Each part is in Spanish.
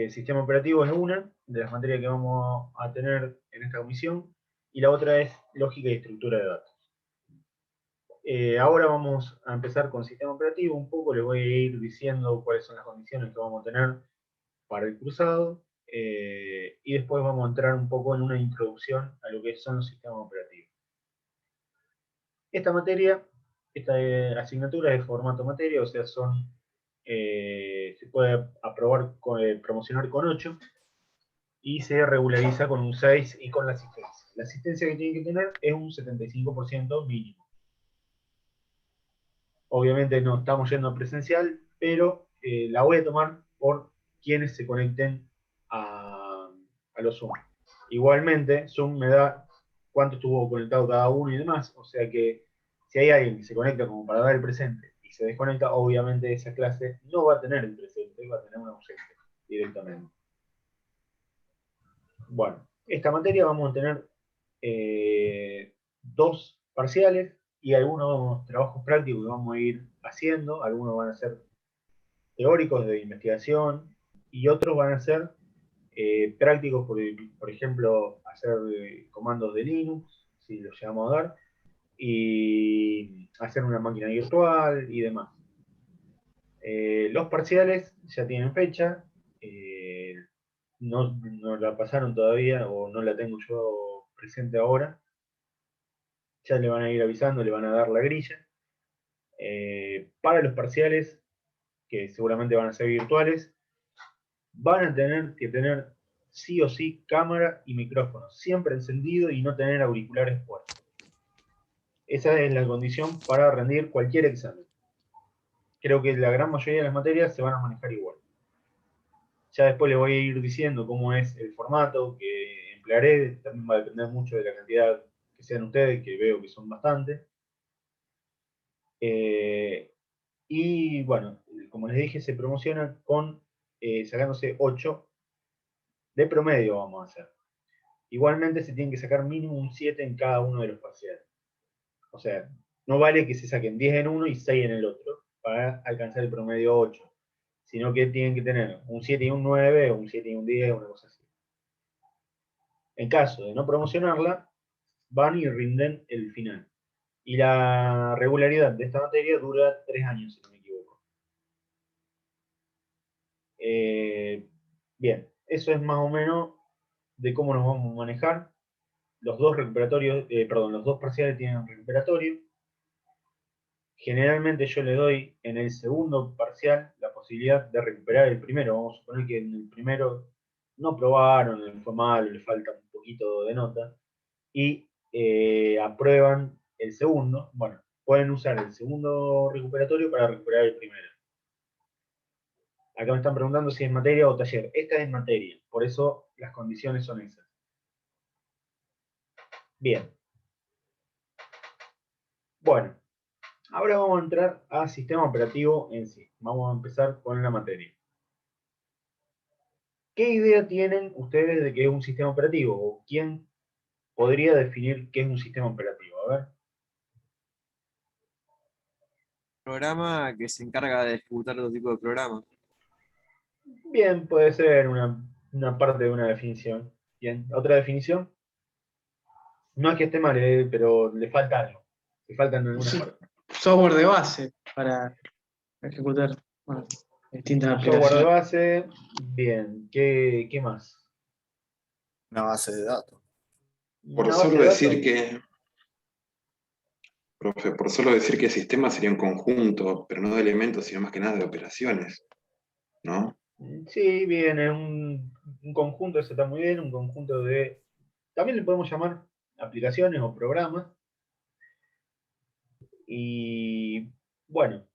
Sistema operativo es una de las materias que vamos a tener en esta comisión, y la otra es lógica y estructura de datos. Ahora vamos a empezar con sistema operativo un poco, les voy a ir diciendo cuáles son las condiciones que vamos a tener para el cursado, y después vamos a entrar un poco en una introducción a lo que son los sistemas operativos. Esta materia, esta asignatura es de formato materia, o sea, se puede aprobar, promocionar con 8, y se regulariza con un 6 y con la asistencia. La asistencia que tienen que tener es un 75% mínimo. Obviamente no estamos yendo a presencial, pero la voy a tomar por quienes se conecten a los Zoom. Igualmente, Zoom me da cuánto estuvo conectado cada uno y demás, o sea que si hay alguien que se conecta como para dar el presente y se desconecta, obviamente esa clase no va a tener el presente, va a tener un ausente directamente. Bueno, esta materia vamos a tener 2 parciales y algunos trabajos prácticos que vamos a ir haciendo. Algunos van a ser teóricos de investigación y otros van a ser prácticos, por ejemplo, hacer comandos de Linux, si los llegamos a dar, y hacer una máquina virtual y demás. Los parciales ya tienen fecha, no la pasaron todavía o no la tengo yo presente ahora. Ya le van a ir avisando, le van a dar la grilla. Para los parciales, que seguramente van a ser virtuales, van a tener que tener sí o sí cámara y micrófono, siempre encendido y no tener auriculares puestos. Esa es la condición para rendir cualquier examen. Creo que la gran mayoría de las materias se van a manejar igual. Ya después les voy a ir diciendo cómo es el formato que emplearé, también va a depender mucho de la cantidad que sean ustedes, que veo que son bastantes. Y bueno, como les dije, se promociona con sacándose 8 de promedio, vamos a hacer. Igualmente se tienen que sacar mínimo un 7 en cada uno de los parciales. O sea, no vale que se saquen 10 en uno y 6 en el otro para alcanzar el promedio 8, sino que tienen que tener un 7 y un 9, o un 7 y un 10, una cosa así. En caso de no promocionarla, van y rinden el final. Y la regularidad de esta materia dura 3 años, si no me equivoco. Bien, eso es más o menos de cómo nos vamos a manejar. Los dos recuperatorios, los dos parciales tienen recuperatorio. Generalmente yo le doy en el segundo parcial la posibilidad de recuperar el primero. Vamos a suponer que en el primero no probaron, le fue mal, le falta un poquito de nota, y aprueban el segundo. Bueno, pueden usar el segundo recuperatorio para recuperar el primero. Acá me están preguntando si es materia o taller. Esta es materia, por eso las condiciones son esas. Bien. Bueno, ahora vamos a entrar a sistema operativo en sí. Vamos a empezar con la materia. ¿Qué idea tienen ustedes de qué es un sistema operativo? ¿O quién podría definir qué es un sistema operativo? A ver. Programa que se encarga de ejecutar otro tipo de programas. Bien, puede ser una parte de una definición. Bien, ¿otra definición? No es que esté mal, pero le falta algo. Le faltan algunas Sí, partes. software de base para ejecutar distintas Un software de aplicaciones. base, bien. ¿Qué más? Una base de datos. Por ¿Una base solo de decir datos? que, profe, por solo decir que sistema sería un conjunto, pero no de elementos, sino más que nada de operaciones, ¿no? Sí, bien, es un conjunto, eso está muy bien, un conjunto de... También le podemos llamar aplicaciones o programas. Y bueno,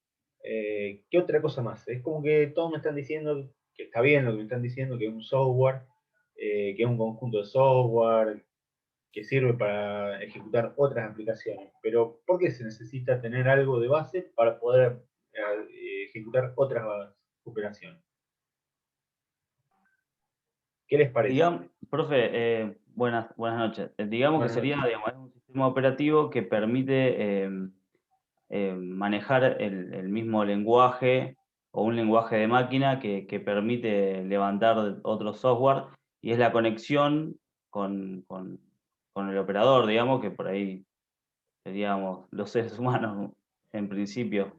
¿qué otra cosa más? Es como que todos me están diciendo que está bien lo que me están diciendo, que es un software, que es un conjunto de software, que sirve para ejecutar otras aplicaciones. Pero ¿por qué se necesita tener algo de base para poder ejecutar otras operaciones? ¿Qué les parece? Digamos, profe, buenas noches. Digamos que Buenas sería, noches. digamos, es un sistema operativo que permite manejar el mismo lenguaje o un lenguaje de máquina que permite levantar otro software, y es la conexión con el operador, digamos, que por ahí seríamos los seres humanos en principio.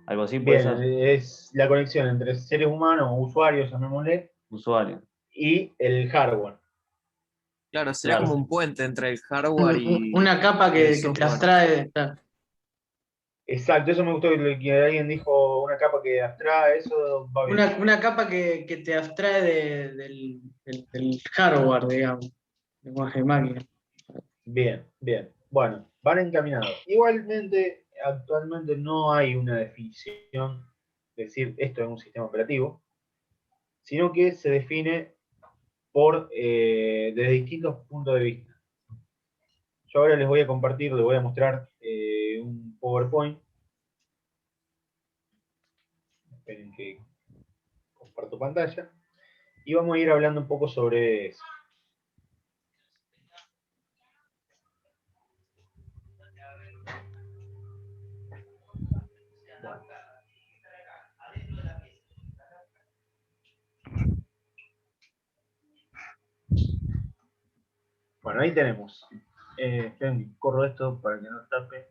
Algo así puede Bien, ser es la conexión entre seres humanos o usuarios, llamémosle, usuario. y el hardware. Claro, sería Claro. como un puente entre el hardware y Una capa y el que te software. abstrae. Claro. Exacto, eso me gustó que alguien dijo una capa que abstrae, eso va bien. Una capa que te abstrae del hardware, digamos, lenguaje de máquina. Bien, bien. Bueno, van encaminados. Igualmente, actualmente no hay una definición de decir esto es un sistema operativo, sino que se define desde distintos puntos de vista. Yo ahora les voy a compartir, les voy a mostrar un PowerPoint. Esperen que comparto pantalla. Y vamos a ir hablando un poco sobre eso. Bueno, ahí tenemos. Esperen, corro esto para que no tape.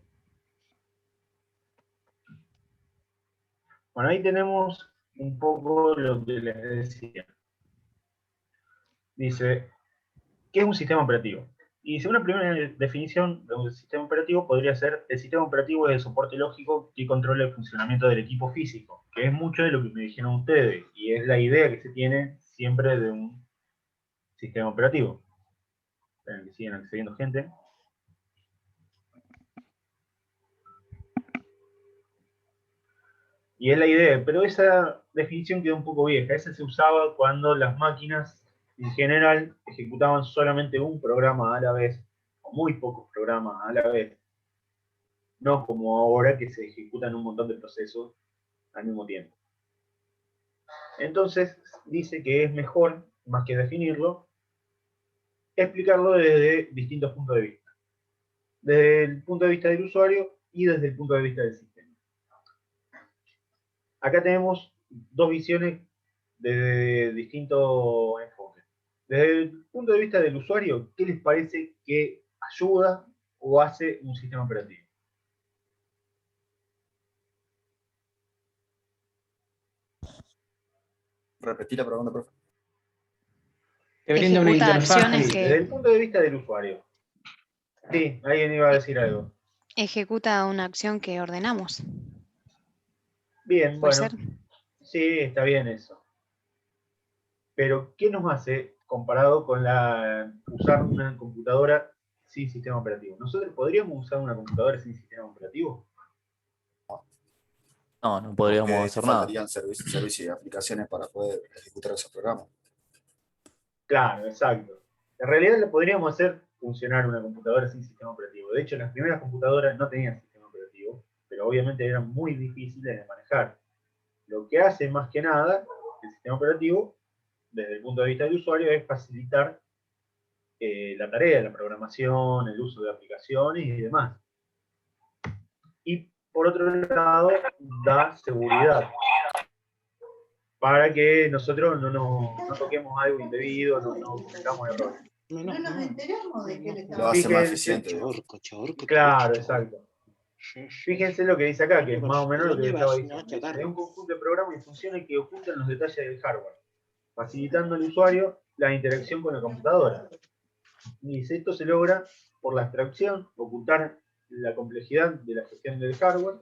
Bueno, ahí tenemos un poco lo que les decía. Dice, ¿qué es un sistema operativo? Y dice, una primera definición de un sistema operativo podría ser, el sistema operativo es el soporte lógico que controla el funcionamiento del equipo físico, que es mucho de lo que me dijeron ustedes, y es la idea que se tiene siempre de un sistema operativo. Esperen que siguen accediendo gente. Y es la idea, pero esa definición quedó un poco vieja. Esa se usaba cuando las máquinas en general ejecutaban solamente un programa a la vez, o muy pocos programas a la vez. No como ahora que se ejecutan un montón de procesos al mismo tiempo. Entonces dice que es mejor, más que definirlo, explicarlo desde distintos puntos de vista. Desde el punto de vista del usuario y desde el punto de vista del sistema. Acá tenemos dos visiones de distintos enfoques. Desde el punto de vista del usuario, ¿qué les parece que ayuda o hace un sistema operativo? Repetí la pregunta, profe. Te brinda una Ejecuta interfaz. acciones Sí, que- desde el punto de vista del usuario. Sí, alguien iba a decir algo. Ejecuta una acción que ordenamos. Bien, ¿Puede bueno, ser? sí, está bien eso. Pero, ¿qué nos hace comparado con usar una computadora sin sistema operativo? ¿Nosotros podríamos usar una computadora sin sistema operativo? No podríamos Porque hacer te nada. faltarían servicios y aplicaciones para poder ejecutar esos programas. Claro, exacto. En realidad lo podríamos hacer funcionar una computadora sin sistema operativo. De hecho, las primeras computadoras no tenían sistema operativo, pero obviamente eran muy difíciles de manejar. Lo que hace más que nada el sistema operativo, desde el punto de vista del usuario, es facilitar la tarea, la programación, el uso de aplicaciones y demás. Y por otro lado, da seguridad para que nosotros no toquemos algo indebido, no cometamos errores. No nos enteramos de que le Lo hace más Fíjense. eficiente. Claro, exacto. Fíjense lo que dice acá, que es más o menos lo que estaba diciendo. Es un conjunto de programas y funciones que ocultan los detalles del hardware, facilitando al usuario la interacción con la computadora. Y esto se logra por la abstracción, ocultar la complejidad de la gestión del hardware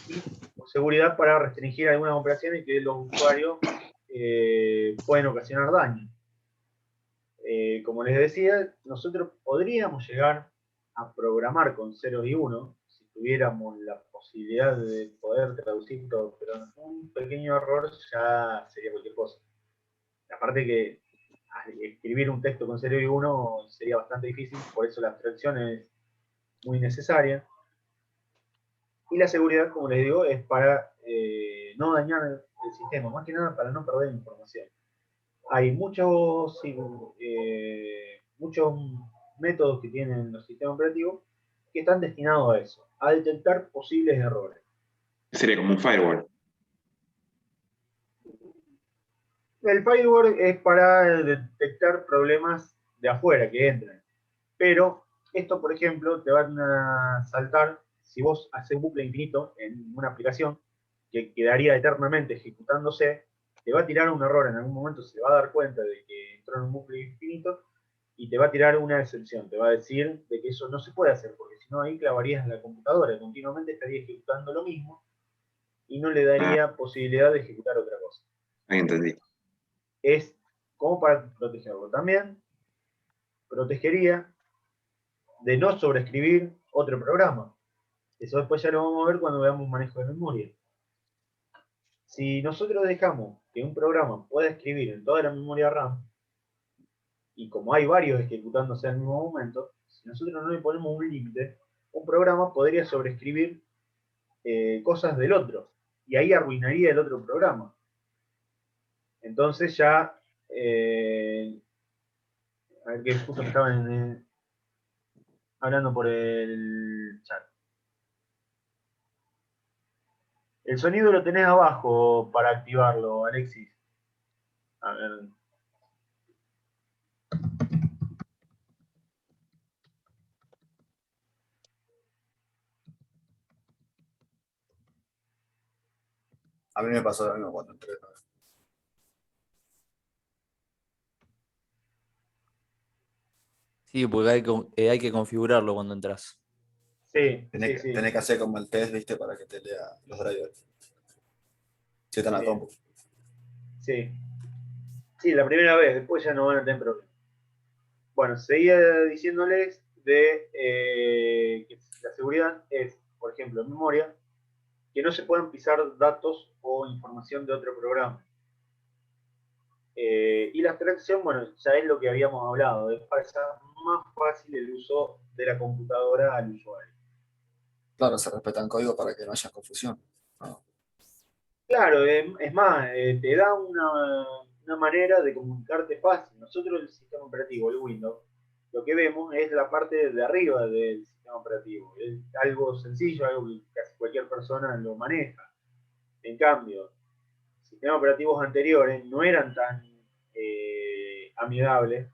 y seguridad para restringir algunas operaciones que los usuarios pueden ocasionar daño. Como les decía, nosotros podríamos llegar a programar con ceros y unos si tuviéramos la posibilidad de poder traducir todo, pero un pequeño error ya sería cualquier cosa. Aparte que escribir un texto con 0 y 1 sería bastante difícil, por eso la abstracción es muy necesaria. Y la seguridad, como les digo, es para no dañar el sistema, más que nada para no perder información. Hay muchos métodos que tienen los sistemas operativos que están destinados a eso, a detectar posibles errores. Sería como un firewall. El firewall es para detectar problemas de afuera que entran. Pero esto, por ejemplo, te van a saltar si vos haces bucle infinito en una aplicación que quedaría eternamente ejecutándose, te va a tirar un error en algún momento, se va a dar cuenta de que entró en un bucle infinito y te va a tirar una excepción, te va a decir de que eso no se puede hacer, porque si no ahí clavarías la computadora, continuamente estaría ejecutando lo mismo y no le daría posibilidad de ejecutar otra cosa. Ahí entendí. Es como para protegerlo. También protegería de no sobreescribir otro programa. Eso después ya lo vamos a ver cuando veamos manejo de memoria. Si nosotros dejamos que un programa pueda escribir en toda la memoria RAM, y como hay varios ejecutándose al mismo momento, si nosotros no le ponemos un límite, un programa podría sobreescribir cosas del otro, y ahí arruinaría el otro programa. Entonces ya, a ver que justo me estaban hablando por el chat. El sonido lo tenés abajo para activarlo, Alexis. A ver. A mí me pasó lo mismo cuando entré. Sí, porque hay que configurarlo cuando entras. Sí, Tenés, sí. tenés que hacer como el test, ¿viste? Para que te lea los drivers. Si están a Bien. compu. Sí. Sí, la primera vez, después ya no van a tener problema. Bueno, seguía diciéndoles de que la seguridad es, por ejemplo, en memoria, que no se puedan pisar datos o información de otro programa. Y la abstracción, bueno, ya es lo que habíamos hablado, es para hacer más fácil el uso de la computadora al usuario. Claro, se respetan código para que no haya confusión. No. Claro, es más, te da una manera de comunicarte fácil. Nosotros el sistema operativo, el Windows, lo que vemos es la parte de arriba del sistema operativo. Es algo sencillo, algo que casi cualquier persona lo maneja. En cambio, sistemas operativos anteriores no eran tan amigables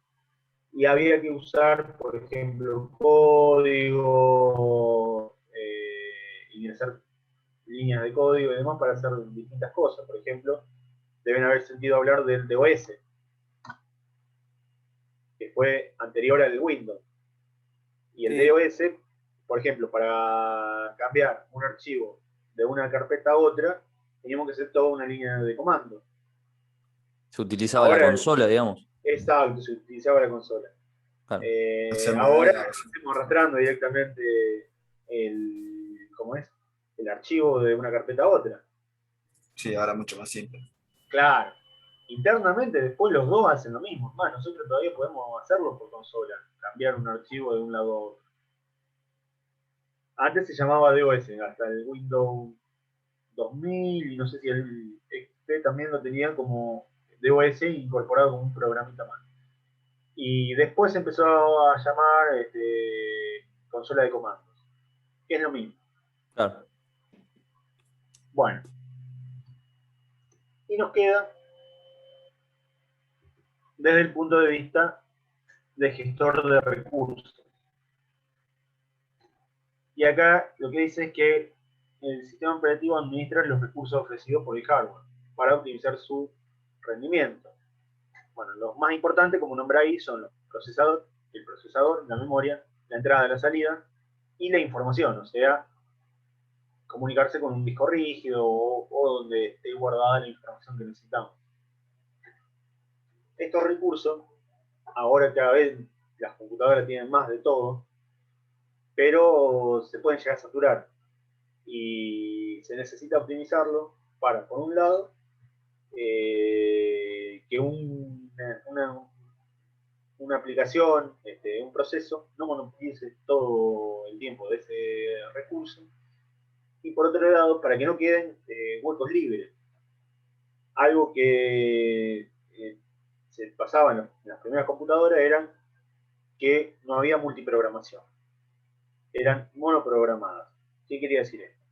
y había que usar, por ejemplo, código, ingresar líneas de código y demás para hacer distintas cosas. Por ejemplo, deben haber sentido hablar del DOS, que fue anterior al Windows. Y el Sí. DOS, por ejemplo, para cambiar un archivo de una carpeta a otra, teníamos que hacer toda una línea de comando. Se utilizaba la Ahora, consola, digamos. exacto, se utilizaba la consola. Claro. Ahora estamos arrastrando directamente ¿cómo es? El archivo de una carpeta a otra. Sí, ahora mucho más simple. Claro. Internamente después los dos hacen lo mismo. Más, nosotros todavía podemos hacerlo por consola, cambiar un archivo de un lado a otro. Antes se llamaba DOS, hasta el Windows 2000, y no sé si el XP también lo tenía como DOS incorporado como un programita más. Y después se empezó a llamar consola de comandos, que es lo mismo. Claro. Bueno. Y nos queda, desde el punto de vista de gestor de recursos. Y acá lo que dice es que el sistema operativo administra los recursos ofrecidos por el hardware para optimizar su rendimiento. Bueno, los más importantes, como nombra ahí, son el procesador, la memoria, la entrada y la salida, y la información, o sea, comunicarse con un disco rígido o donde esté guardada la información que necesitamos. Estos recursos, ahora cada vez las computadoras tienen más de todo, pero se pueden llegar a saturar y se necesita optimizarlo para, por un lado, que una aplicación, un proceso, no monopolice todo el tiempo de ese recurso, y por otro lado, para que no queden huecos libres. Algo que se pasaba en las primeras computadoras era que no había multiprogramación, eran monoprogramadas. ¿Qué quería decir esto?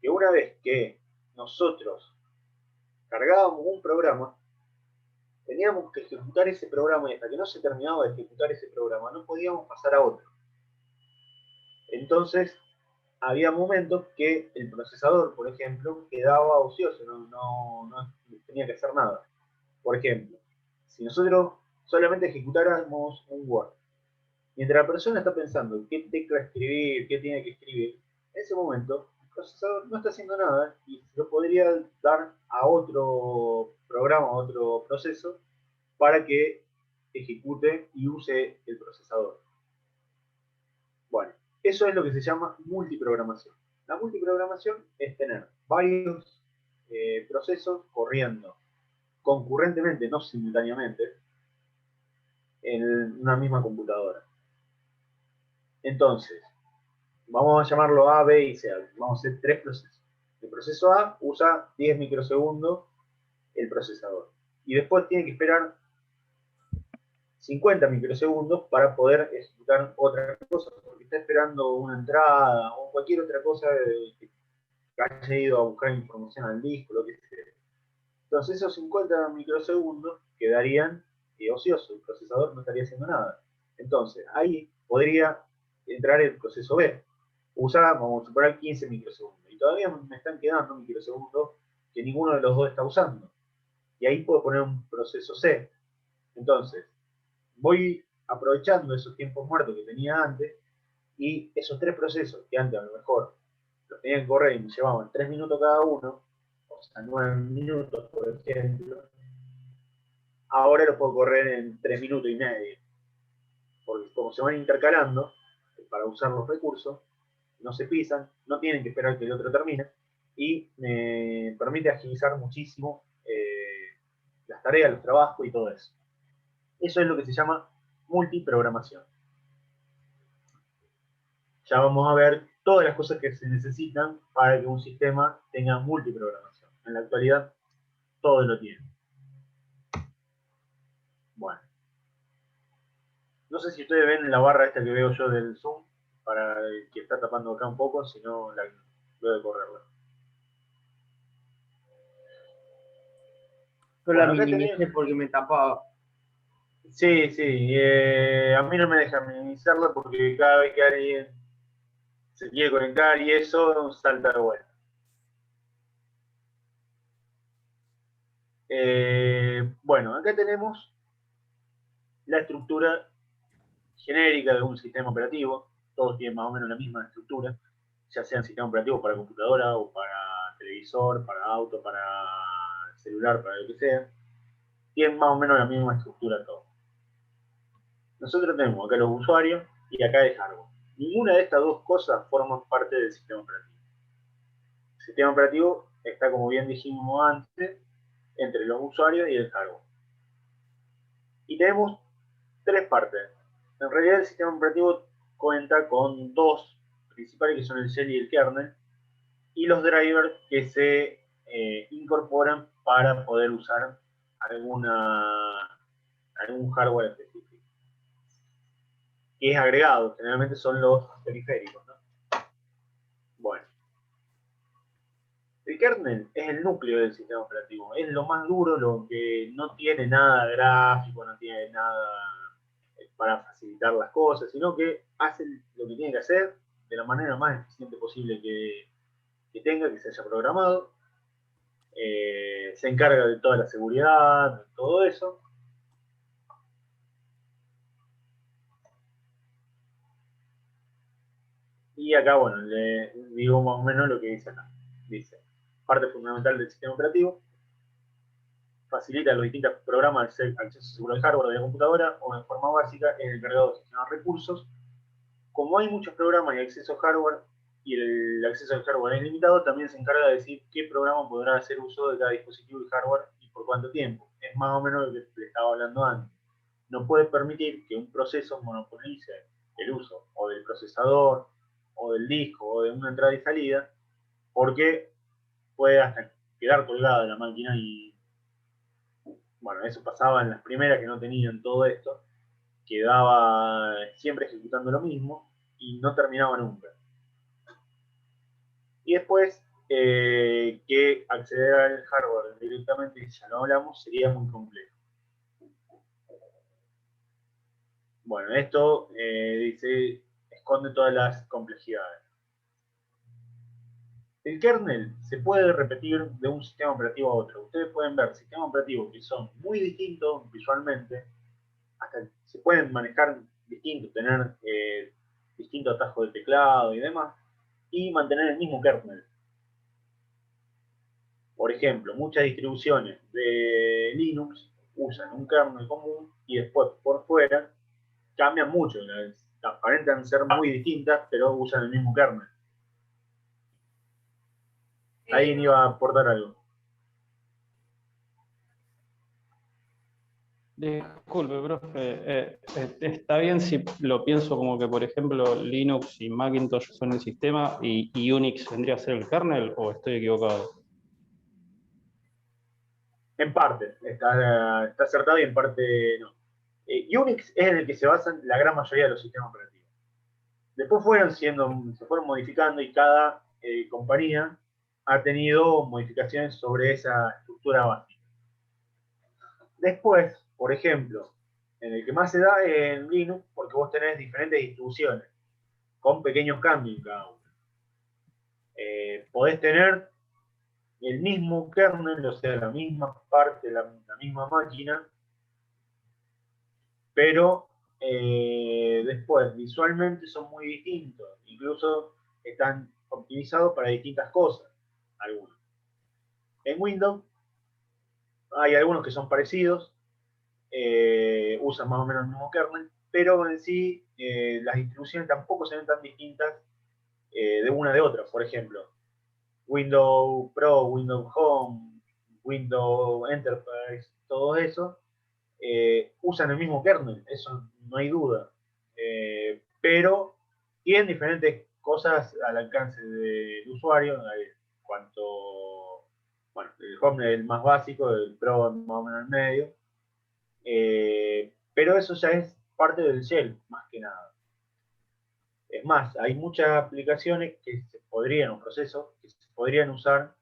Que una vez que nosotros cargábamos un programa, teníamos que ejecutar ese programa y hasta que no se terminaba de ejecutar ese programa no podíamos pasar a otro. Entonces, había momentos que el procesador, por ejemplo, quedaba ocioso, no tenía que hacer nada. Por ejemplo, si nosotros solamente ejecutáramos un Word, mientras la persona está pensando qué tecla escribir, qué tiene que escribir, en ese momento el procesador no está haciendo nada y se lo podría dar a otro programa, a otro proceso, para que ejecute y use el procesador. Bueno, eso es lo que se llama multiprogramación. La multiprogramación es tener varios procesos corriendo concurrentemente, no simultáneamente, en una misma computadora. Entonces, vamos a llamarlo A, B y C. Vamos a hacer 3 procesos. El proceso A usa 10 microsegundos el procesador. Y después tiene que esperar 50 microsegundos para poder ejecutar otra cosa, porque está esperando una entrada o cualquier otra cosa que haya ido a buscar información al disco, lo que sea. Entonces esos 50 microsegundos quedarían ociosos, el procesador no estaría haciendo nada. Entonces ahí podría entrar el proceso B. Vamos a superar 15 microsegundos. Y todavía me están quedando microsegundos que ninguno de los dos está usando. Y ahí puedo poner un proceso C. Entonces, voy aprovechando esos tiempos muertos que tenía antes y esos 3 procesos que antes a lo mejor los tenía que correr y me llevaban 3 minutos cada uno, o sea, 9 minutos por ejemplo, ahora los puedo correr en 3 minutos y medio. Porque como se van intercalando para usar los recursos, no se pisan, no tienen que esperar que el otro termine y me permite agilizar muchísimo las tareas, los trabajos y todo eso. Eso es lo que se llama multiprogramación. Ya vamos a ver todas las cosas que se necesitan para que un sistema tenga multiprogramación. En la actualidad, todo lo tiene. Bueno. No sé si ustedes ven la barra esta que veo yo del Zoom, para el que está tapando acá un poco, si no, voy a correrla. Yo Bueno, la acá minimicé tenía... porque me tapaba. Sí, sí. A mí no me deja minimizarla porque cada vez que alguien se quiere conectar y eso, salta de vuelta. Bueno, acá tenemos la estructura genérica de un sistema operativo. Todos tienen más o menos la misma estructura, ya sean sistemas operativos para computadora o para televisor, para auto, para celular, para lo que sea. Tienen más o menos la misma estructura todo. Nosotros tenemos acá los usuarios y acá el hardware. Ninguna de estas dos cosas forman parte del sistema operativo. El sistema operativo está, como bien dijimos antes, entre los usuarios y el hardware. Y tenemos 3 partes. En realidad el sistema operativo cuenta con 2 principales, que son el shell y el kernel, y los drivers que se incorporan para poder usar algún hardware específico. Que es agregado, generalmente son los periféricos, ¿no? Bueno. El kernel es el núcleo del sistema operativo, es lo más duro, lo que no tiene nada gráfico, no tiene nada para facilitar las cosas, sino que hace lo que tiene que hacer de la manera más eficiente posible que tenga, que se haya programado. Se encarga de toda la seguridad, de todo eso. Y acá, bueno, le digo más o menos lo que dice acá. Dice, parte fundamental del sistema operativo, facilita a los distintos programas el acceso seguro al hardware de la computadora o en forma básica es el encargado de gestionar recursos. Como hay muchos programas y acceso a hardware y el acceso al hardware es limitado, también se encarga de decir qué programa podrá hacer uso de cada dispositivo y hardware y por cuánto tiempo. Es más o menos lo que le estaba hablando antes. No puede permitir que un proceso monopolice el uso o del procesador o del disco o de una entrada y salida, porque puede hasta quedar colgada la máquina y bueno, eso pasaba en las primeras que no tenían todo esto, quedaba siempre ejecutando lo mismo y no terminaba nunca. Y después, que acceder al hardware directamente, ya lo hablamos, sería muy complejo. Bueno, esto dice, esconde todas las complejidades. El kernel se puede repetir de un sistema operativo a otro. Ustedes pueden ver sistemas operativos que son muy distintos visualmente, hasta se pueden manejar distintos, tener distintos atajos de teclado y demás, y mantener el mismo kernel. Por ejemplo, muchas distribuciones de Linux usan un kernel común y después por fuera cambian mucho. Aparentan ser muy distintas, pero usan el mismo kernel. Alguien iba a aportar algo. Disculpe, profe. ¿Está bien si lo pienso como que, por ejemplo, Linux y Macintosh son el sistema y Unix vendría a ser el kernel, o estoy equivocado? En parte, está acertado y en parte no. Unix es en el que se basan la gran mayoría de los sistemas operativos. Después se fueron modificando y cada compañía ha tenido modificaciones sobre esa estructura básica. Después, por ejemplo, en el que más se da es en Linux, porque vos tenés diferentes distribuciones, con pequeños cambios en cada una. Podés tener el mismo kernel, o sea, la misma parte, la misma máquina, pero después visualmente son muy distintos, incluso están optimizados para distintas cosas, algunos. En Windows hay algunos que son parecidos, usan más o menos el mismo kernel, pero en sí las distribuciones tampoco se ven tan distintas de una de otra. Por ejemplo, Windows Pro, Windows Home, Windows Enterprise, todo eso, usan el mismo kernel, eso no hay duda. Pero tienen diferentes cosas al alcance del usuario, cuanto, bueno, el Home es el más básico, el Pro más o menos el medio, pero eso ya es parte del shell, más que nada. Es más, hay muchas aplicaciones que se podrían, o procesos, que se podrían usar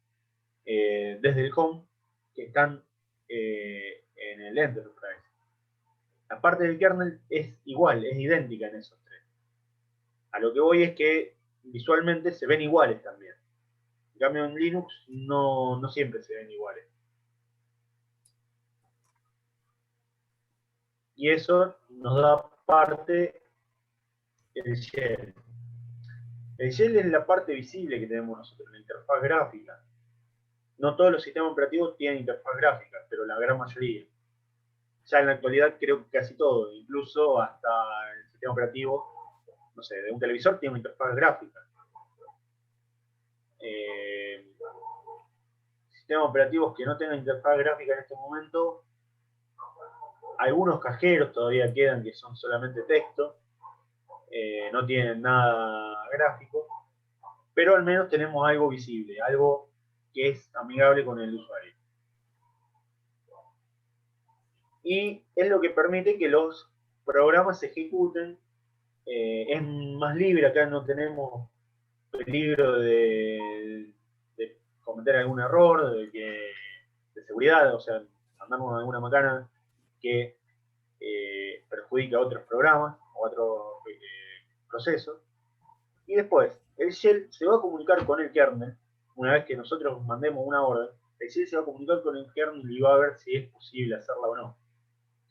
desde el Home, que están en el Enterprise. La parte del kernel es igual, es idéntica en esos tres. A lo que voy es que visualmente se ven iguales también. En cambio en Linux no siempre se ven iguales. Y eso nos da parte del shell. El shell es la parte visible que tenemos nosotros, la interfaz gráfica. No todos los sistemas operativos tienen interfaz gráfica, pero la gran mayoría. Ya en la actualidad creo que casi todo, incluso hasta el sistema operativo, no sé, de un televisor tiene una interfaz gráfica. Sistemas operativos que no tengan interfaz gráfica en este momento, algunos cajeros todavía quedan que son solamente texto, no tienen nada gráfico, pero al menos tenemos algo visible, algo que es amigable con el usuario. Y es lo que permite que los programas se ejecuten. Es más libre, acá no tenemos peligro de cometer algún error, de seguridad, o sea, andamos en alguna macana que perjudica a otros programas o a otros procesos. Y después, el shell se va a comunicar con el kernel, una vez que nosotros mandemos una orden, el shell se va a comunicar con el kernel y va a ver si es posible hacerla o no.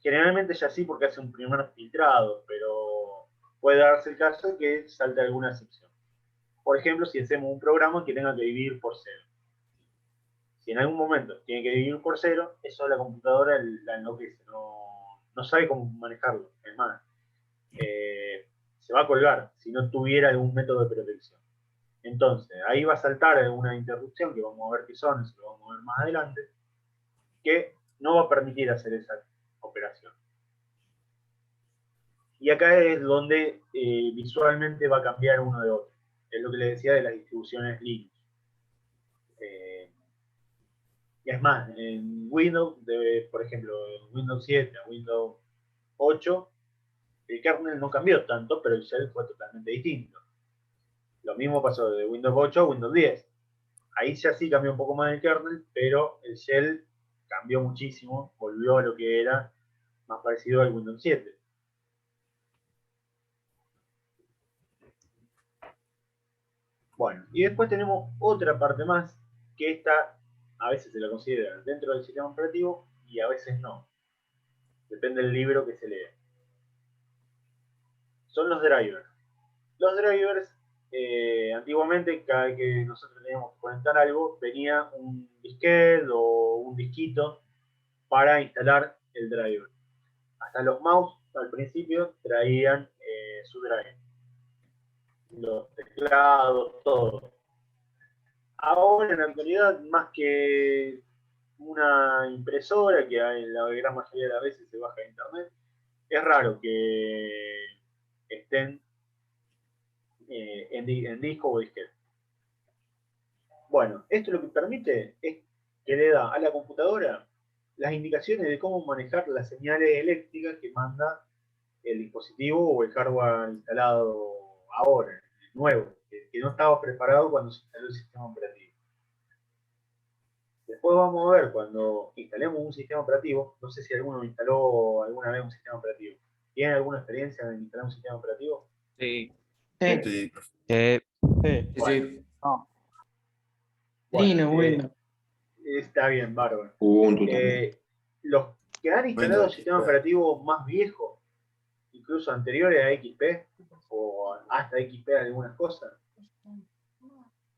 Generalmente ya sí, porque hace un primer filtrado, pero puede darse el caso de que salte alguna excepción. Por ejemplo, si hacemos un programa que tenga que dividir por cero. Si en algún momento tiene que dividir por cero, eso la computadora la enloquece, no sabe cómo manejarlo. Es más, se va a colgar si no tuviera algún método de protección. Entonces, ahí va a saltar alguna interrupción, que vamos a ver qué son, eso lo vamos a ver más adelante, que no va a permitir hacer esa operación. Y acá es donde visualmente va a cambiar uno de otro. Es lo que les decía de las distribuciones Linux. Y es más, en Windows, por ejemplo, en Windows 7 a Windows 8, el kernel no cambió tanto, pero el shell fue totalmente distinto. Lo mismo pasó de Windows 8 a Windows 10. Ahí ya sí cambió un poco más el kernel, pero el shell cambió muchísimo, volvió a lo que era más parecido al Windows 7. Bueno, y después tenemos otra parte más, que esta a veces se la considera dentro del sistema operativo y a veces no. Depende del libro que se lee. Son los drivers. Los drivers, antiguamente, cada vez que nosotros teníamos que conectar algo, venía un disquete o un disquito para instalar el driver. Hasta los mouse al principio traían su driver. Los teclados, todo. Ahora, en la actualidad, más que una impresora, que en la gran mayoría de las veces se baja de internet, es raro que estén en disco o disquete. Bueno, esto lo que permite es que le da a la computadora las indicaciones de cómo manejar las señales eléctricas que manda el dispositivo o el hardware instalado ahora, el nuevo, que no estaba preparado cuando se instaló el sistema operativo. Después vamos a ver cuando instalemos un sistema operativo, no sé si alguno instaló alguna vez un sistema operativo. ¿Tienen alguna experiencia en instalar un sistema operativo? Sí. Sí. Sí. Sí. Bueno, Linux, Windows. está bien, bárbaro. Ubuntu también. Los que han instalado Windows, sistemas operativos más viejos, incluso anteriores a XP, o hasta XP algunas cosas,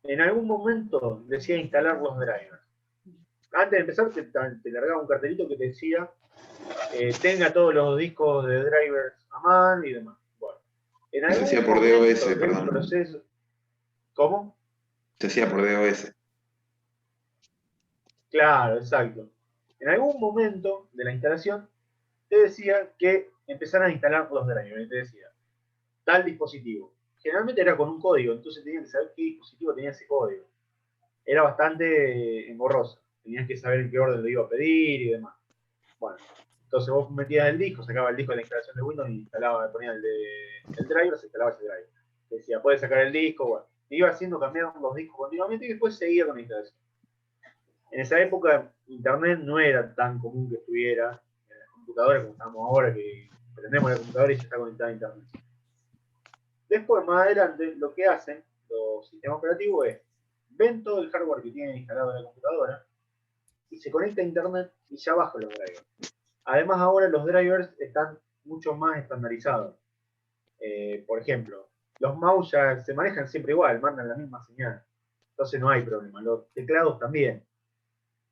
en algún momento decía instalar los drivers. Antes de empezar te largaba un cartelito que te decía tenga todos los discos de drivers a mano y demás. Bueno, en Se algún hacía por momento DOS, del perdón. proceso. ¿Cómo? Se hacía por DOS. Claro, exacto. En algún momento de la instalación te decía que empezaran a instalar los drivers. Te decía, tal dispositivo. Generalmente era con un código, entonces tenías que saber qué dispositivo tenía ese código. Era bastante engorroso. Tenías que saber en qué orden lo iba a pedir y demás. Bueno, entonces vos metías el disco, sacabas el disco de la instalación de Windows y instalaba, ponías el driver, se instalaba ese driver. Te decía, puedes sacar el disco, bueno. Iba haciendo cambiar los discos continuamente y después seguía con la instalación. En esa época, internet no era tan común que estuviera en las computadoras como estamos ahora, que prendemos la computadora y ya está conectada a internet. Después, más adelante, lo que hacen los sistemas operativos es, ven todo el hardware que tienen instalado en la computadora y se conecta a internet y ya baja los drivers. Además, ahora los drivers están mucho más estandarizados. Por ejemplo, los mouse ya se manejan siempre igual, mandan la misma señal. Entonces no hay problema. Los teclados también.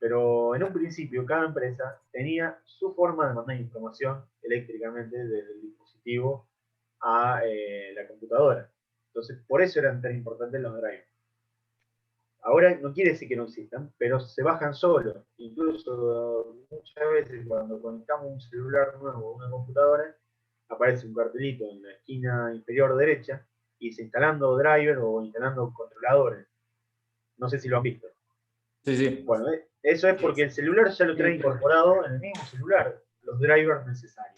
Pero en un principio cada empresa tenía su forma de mandar información eléctricamente desde el dispositivo a la computadora. Entonces por eso eran tan importantes los drivers. Ahora no quiere decir que no existan, pero se bajan solos. Incluso muchas veces cuando conectamos un celular nuevo a una computadora, aparece un cartelito en la esquina inferior derecha y dice instalando driver o instalando controladores. No sé si lo han visto. Sí, sí. Bueno, eso es porque el celular ya lo trae incorporado en el mismo celular, los drivers necesarios.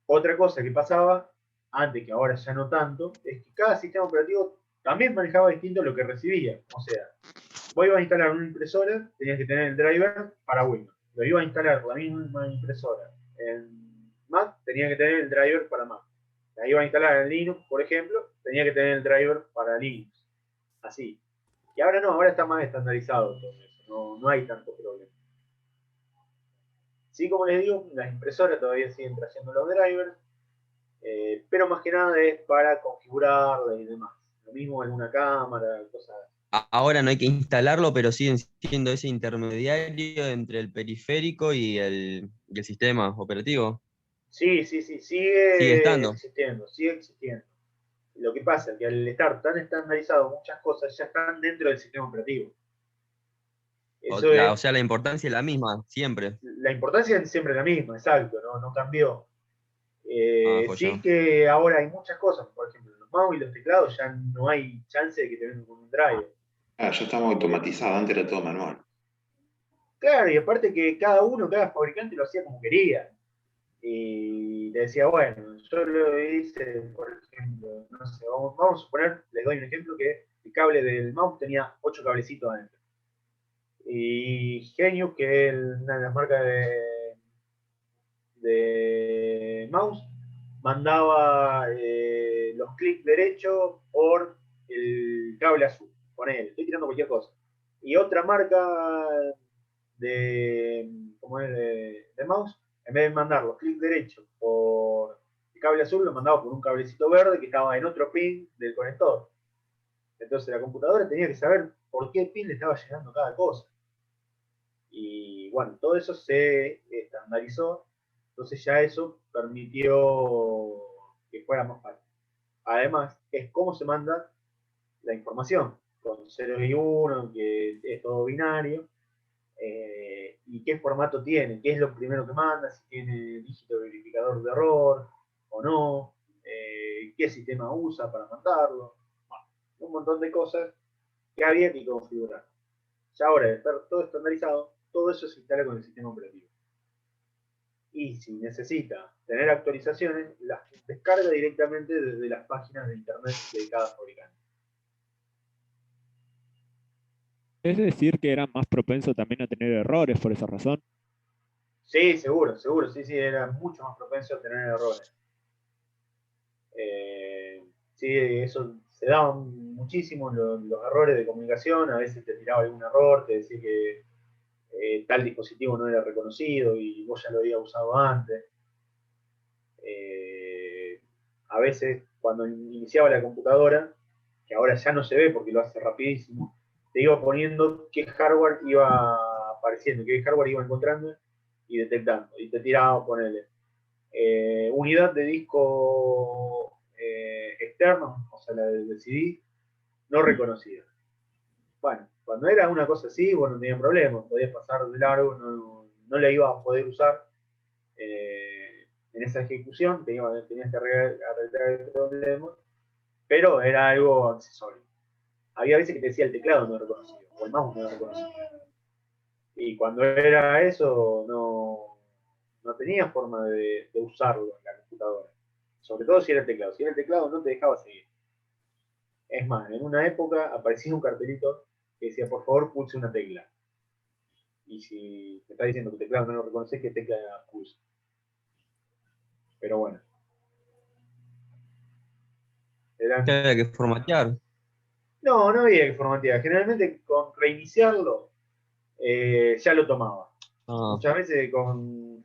Otra cosa que pasaba, antes que ahora ya no tanto, es que cada sistema operativo también manejaba distinto lo que recibía. O sea, vos ibas a instalar una impresora, tenías que tener el driver para Windows. Lo ibas a instalar la misma impresora en Mac, tenía que tener el driver para Mac. La iba a instalar en Linux, por ejemplo, tenía que tener el driver para Linux. Así. Y ahora no, ahora está más estandarizado todo eso, no hay tanto problema. Sí, como les digo, las impresoras todavía siguen trayendo los drivers, pero más que nada es para configurarlas y demás. Lo mismo en una cámara, cosas así. Ahora no hay que instalarlo, pero siguen siendo ese intermediario entre el periférico y el sistema operativo. Sí, Sigue estando. sigue existiendo. Lo que pasa es que al estar tan estandarizado, muchas cosas ya están dentro del sistema operativo. O sea, la importancia es la misma, siempre. La importancia es siempre la misma, exacto, no cambió. Joya. Sí que ahora hay muchas cosas, por ejemplo, los mouse y los teclados ya no hay chance de que te vengan con un driver. Ah, ya estamos automatizados, antes era todo manual. Claro, y aparte que cada fabricante lo hacía como quería. Y te decía, bueno, yo lo hice, por ejemplo, no sé, vamos a suponer, les doy un ejemplo, que el cable del mouse tenía 8 cablecitos adentro. Y Genius, que es una de las marcas de mouse, mandaba los clics derechos por el cable azul. Ponele, estoy tirando cualquier cosa. Y otra marca como es de mouse, en vez de mandar los clics derechos por el cable azul, lo mandaba por un cablecito verde que estaba en otro pin del conector. Entonces la computadora tenía que saber por qué pin le estaba llegando cada cosa. Y bueno, todo eso se estandarizó, entonces ya eso permitió que fuera más fácil. Además, es cómo se manda la información, con 0 y 1, que es todo binario, y qué formato tiene, qué es lo primero que manda, si tiene dígito verificador de error o no, qué sistema usa para mandarlo, bueno, un montón de cosas que había que configurar. Ya ahora, de estar todo estandarizado, todo eso se instala con el sistema operativo. Y si necesita tener actualizaciones, las descarga directamente desde las páginas de internet de cada fabricante. Es decir, que era más propenso también a tener errores por esa razón. Sí, seguro, sí, era mucho más propenso a tener errores. Sí, eso se daban muchísimo los errores de comunicación, a veces te tiraba algún error, te decía que tal dispositivo no era reconocido y vos ya lo habías usado antes. A veces cuando iniciaba la computadora, que ahora ya no se ve porque lo hace rapidísimo, te iba poniendo qué hardware iba apareciendo, qué hardware iba encontrando y detectando. Y te tiraba, ponele, unidad de disco externo, o sea, la del CD, no reconocida. Bueno, cuando era una cosa así, bueno, no tenía problema, podías pasar de largo, no la iba a poder usar en esa ejecución, tenías que arreglar el problema, pero era algo accesorio. Había veces que te decía el teclado no reconocido, o el mouse no reconocido. Y cuando era eso, no tenía forma de usarlo en la computadora. Sobre todo si era el teclado. Si era el teclado no te dejaba seguir. Es más, en una época aparecía un cartelito que decía, por favor, pulse una tecla. Y si te está diciendo que el teclado no lo reconoces, ¿qué tecla pulsa? Pero bueno. Había que formatear. No había que formatear. Generalmente con reiniciarlo ya lo tomaba. Muchas veces con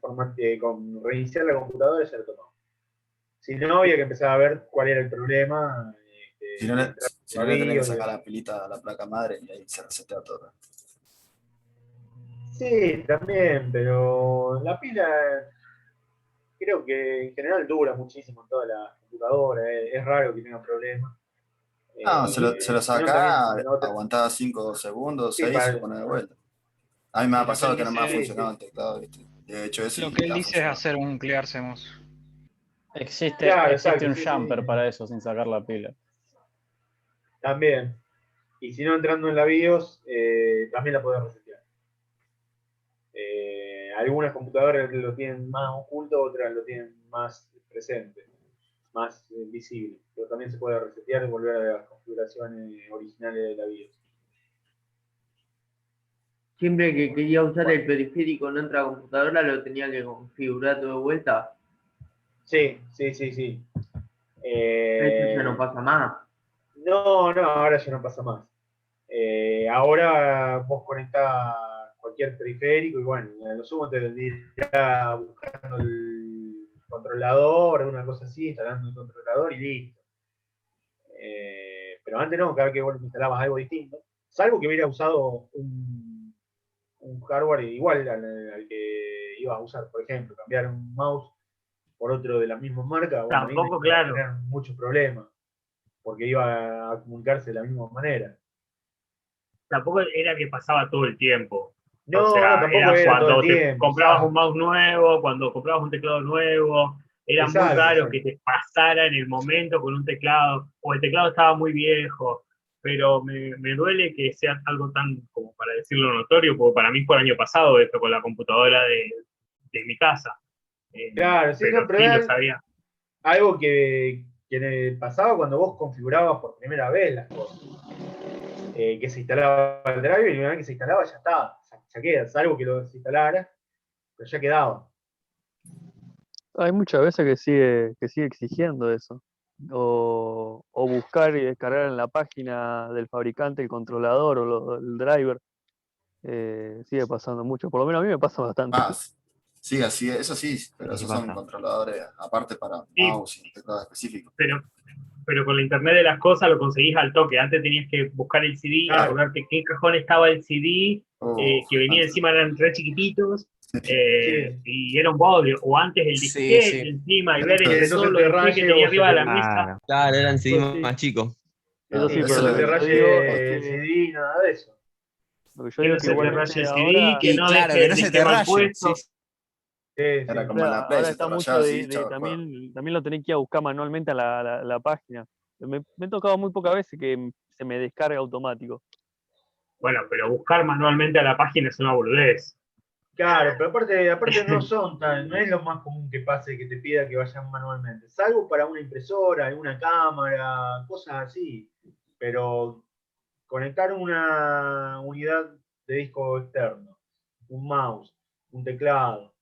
reiniciar la computadora ya lo tomaba. Si no, había que empezar a ver cuál era el problema. Si no, le tenés que sacar la pilita a la placa madre y ahí se resetea todo. Sí, también, pero la pila creo que en general dura muchísimo en toda la computadora. Es raro que tenga problemas. No, se lo saca, aguantaba 5 segundos, Sí, 6 y se pone de vuelta. A mí me ha pasado que no me ha funcionado el teclado, ¿viste? De hecho, eso Lo que él dice es hacer un clearsemos. Existe un jumper para eso, sin sacar la pila. También. Y si no, entrando en la BIOS, también la podés resetear. Algunas computadoras lo tienen más oculto, otras lo tienen más presente, más visible. Pero también se puede resetear y volver a las configuraciones originales de la BIOS. Siempre que quería usar el periférico en otra computadora lo tenía que configurar todo de vuelta. Sí. Eso ya no pasa más. No, ahora ya no pasa más. Ahora vos conectás cualquier periférico y bueno, a lo sumo te dirá buscando el controlador, una cosa así, instalando el controlador y listo. Pero antes no, cada vez que vos instalabas algo distinto, salvo que hubiera usado un hardware igual al que ibas a usar, por ejemplo, cambiar un mouse por otro de la misma marca, bueno, Tampoco, iba a claro. tener muchos problemas, porque iba a comunicarse de la misma manera. Tampoco era que pasaba todo el tiempo. No, o sea, tampoco era era todo cuando el te tiempo. comprabas exacto. un mouse nuevo, cuando comprabas un teclado nuevo. Era muy raro que te pasara en el momento con un teclado, o el teclado estaba muy viejo. Pero me duele que sea algo tan, como para decirlo notorio, porque para mí fue el año pasado esto con la computadora de mi casa. Claro, sí, pero no, pero sí lo era sabía. algo que pasaba cuando vos configurabas por primera vez las cosas. Que se instalaba el driver y una vez que se instalaba ya estaba, ya queda, salvo que lo desinstalara, pero ya quedaba. Hay muchas veces que sigue exigiendo eso. O buscar y descargar en la página del fabricante el controlador o el driver. Sigue pasando mucho. Por lo menos a mí me pasa bastante. Sí, así es, eso sí, pero Sí esos son pasa. controladores aparte para Sí. mouse y teclado específico. Pero con la internet de las cosas lo conseguís al toque. Antes tenías que buscar el CD, Claro. acordarte qué cajón estaba el CD, que venía antes. encima, eran re chiquititos, Sí. y era un bodrio. O antes el Sí, disquete sí. encima, y ver Que el no se solo te el raye que o tenía se arriba de te- la mesa. Claro. Claro, eran Eso CD sí, más chicos. eso Ah, sí, Que no pero se lo te que yo raye digo el es que, CD, nada de eso. lo que yo Que digo no es que se te raye igualmente el CD, ahora, que Y no claro, deje que el no se te disque mal raye. puesto. Sí. Era como en la Play, ahora se te está mucho rayaba así, chao, juego. también lo tenés que ir a buscar manualmente a la página. Me he tocado muy pocas veces que se me descarga automático. Bueno, pero buscar manualmente a la página es una boludez. Claro, pero aparte no es lo más común que pase que te pida que vayan manualmente. Salvo para una impresora, una cámara, cosas así. Pero conectar una unidad de disco externo, un mouse, un teclado,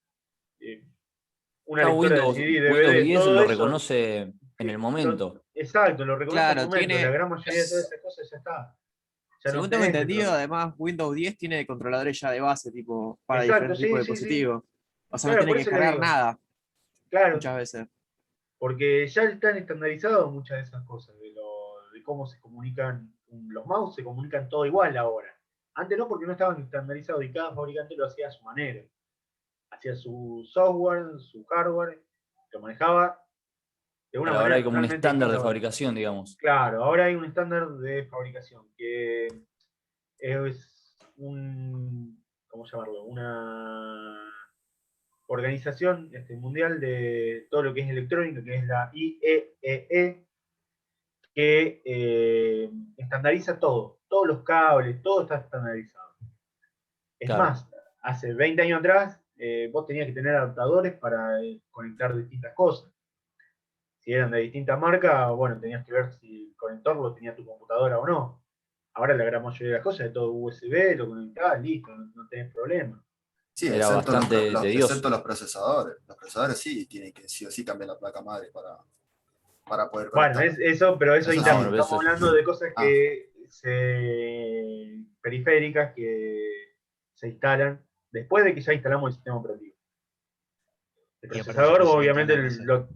una Ya lectora de Windows, CD, Windows DVD, 10 todo lo eso. reconoce en el momento. Exacto, lo reconoce al Claro, momento. La gran mayoría de todas es- esas cosas ya está. Ya no según tengo tenés que entendido, programar. además Windows 10 tiene controladores ya de base, tipo, para Exacto, diferentes tipos sí, de sí, sí. dispositivos. O sea, no Claro, tiene por que eso le descargar digo. nada Claro, muchas veces. porque ya están estandarizados muchas de esas cosas, de cómo se comunican. Los mouse se comunican todo igual ahora. Antes no, porque no estaban estandarizados y cada fabricante lo hacía a su manera. Hacía su software, su hardware, lo manejaba de una Pero ahora manera hay como un totalmente estándar de distinta. fabricación, digamos. Claro, ahora hay un estándar de fabricación que es ¿cómo llamarlo? Una organización mundial de todo lo que es electrónica, que es la IEEE, que estandariza todo, todos los cables, todo está estandarizado. Es Claro. más, hace 20 años atrás vos tenías que tener adaptadores para conectar distintas cosas. Si eran de distinta marca, bueno, tenías que ver si el conector lo tenía tu computadora o no. Ahora la gran mayoría de las cosas es todo USB, lo conectás, listo, no tenés problema. Sí, Era bastante tedioso. excepto los procesadores. Los procesadores sí tienen que sí o sí cambiar la placa madre para poder Bueno, conectar. pero eso Eso interno. sí. Estamos hablando de cosas periféricas que se instalan después de que ya instalamos el sistema operativo. El Y aparte procesador, se obviamente, instala,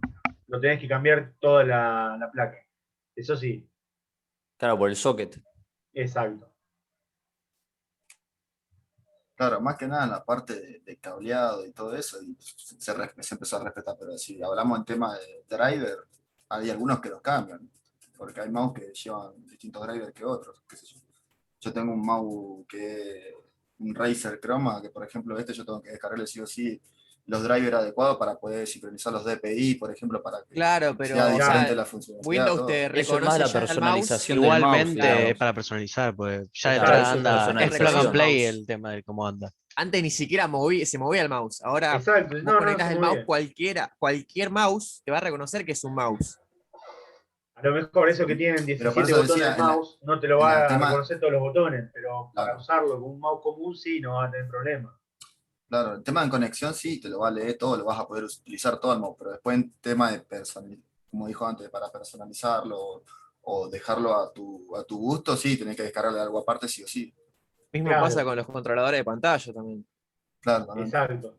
lo tenés que cambiar toda la placa. Eso sí. Claro, por el socket. Exacto. Claro, más que nada en la parte de cableado y todo eso, y se empezó a respetar, pero si hablamos en tema de driver, hay algunos que los cambian, porque hay mouse que llevan distintos drivers que otros, qué sé yo. Yo tengo un mouse que es un Razer Chroma, que por ejemplo yo tengo que descargarle sí o sí los drivers adecuados para poder sincronizar los DPI, por ejemplo, para que Claro, pero sea o diferente sea, la funcionalidad. Windows todo. te Eso es reconoce más la ya el mouse. personalización del mouse, igualmente digamos. es para personalizar, pues ya Claro, detrás eso es anda, es plug and personalización. play el tema de cómo anda. Antes ni siquiera se movía el mouse. Ahora Exacto, vos no conectás se el mouse, movía. cualquier mouse te va a reconocer que es un mouse. A lo mejor eso que tienen Pero por 17 eso botones decía, el mouse no te lo en va el a tema, reconocer todos los botones, pero para claro, usarlo con un mouse común sí no va a tener problema. claro, el tema de conexión sí, te lo va a leer todo, lo vas a poder utilizar todo el mouse, pero después en tema de como dijo antes, para personalizarlo o dejarlo a tu gusto, sí, tenés que descargarle algo aparte sí o sí. Mismo Claro. pasa con los controladores de pantalla también. Claro, también. Exacto.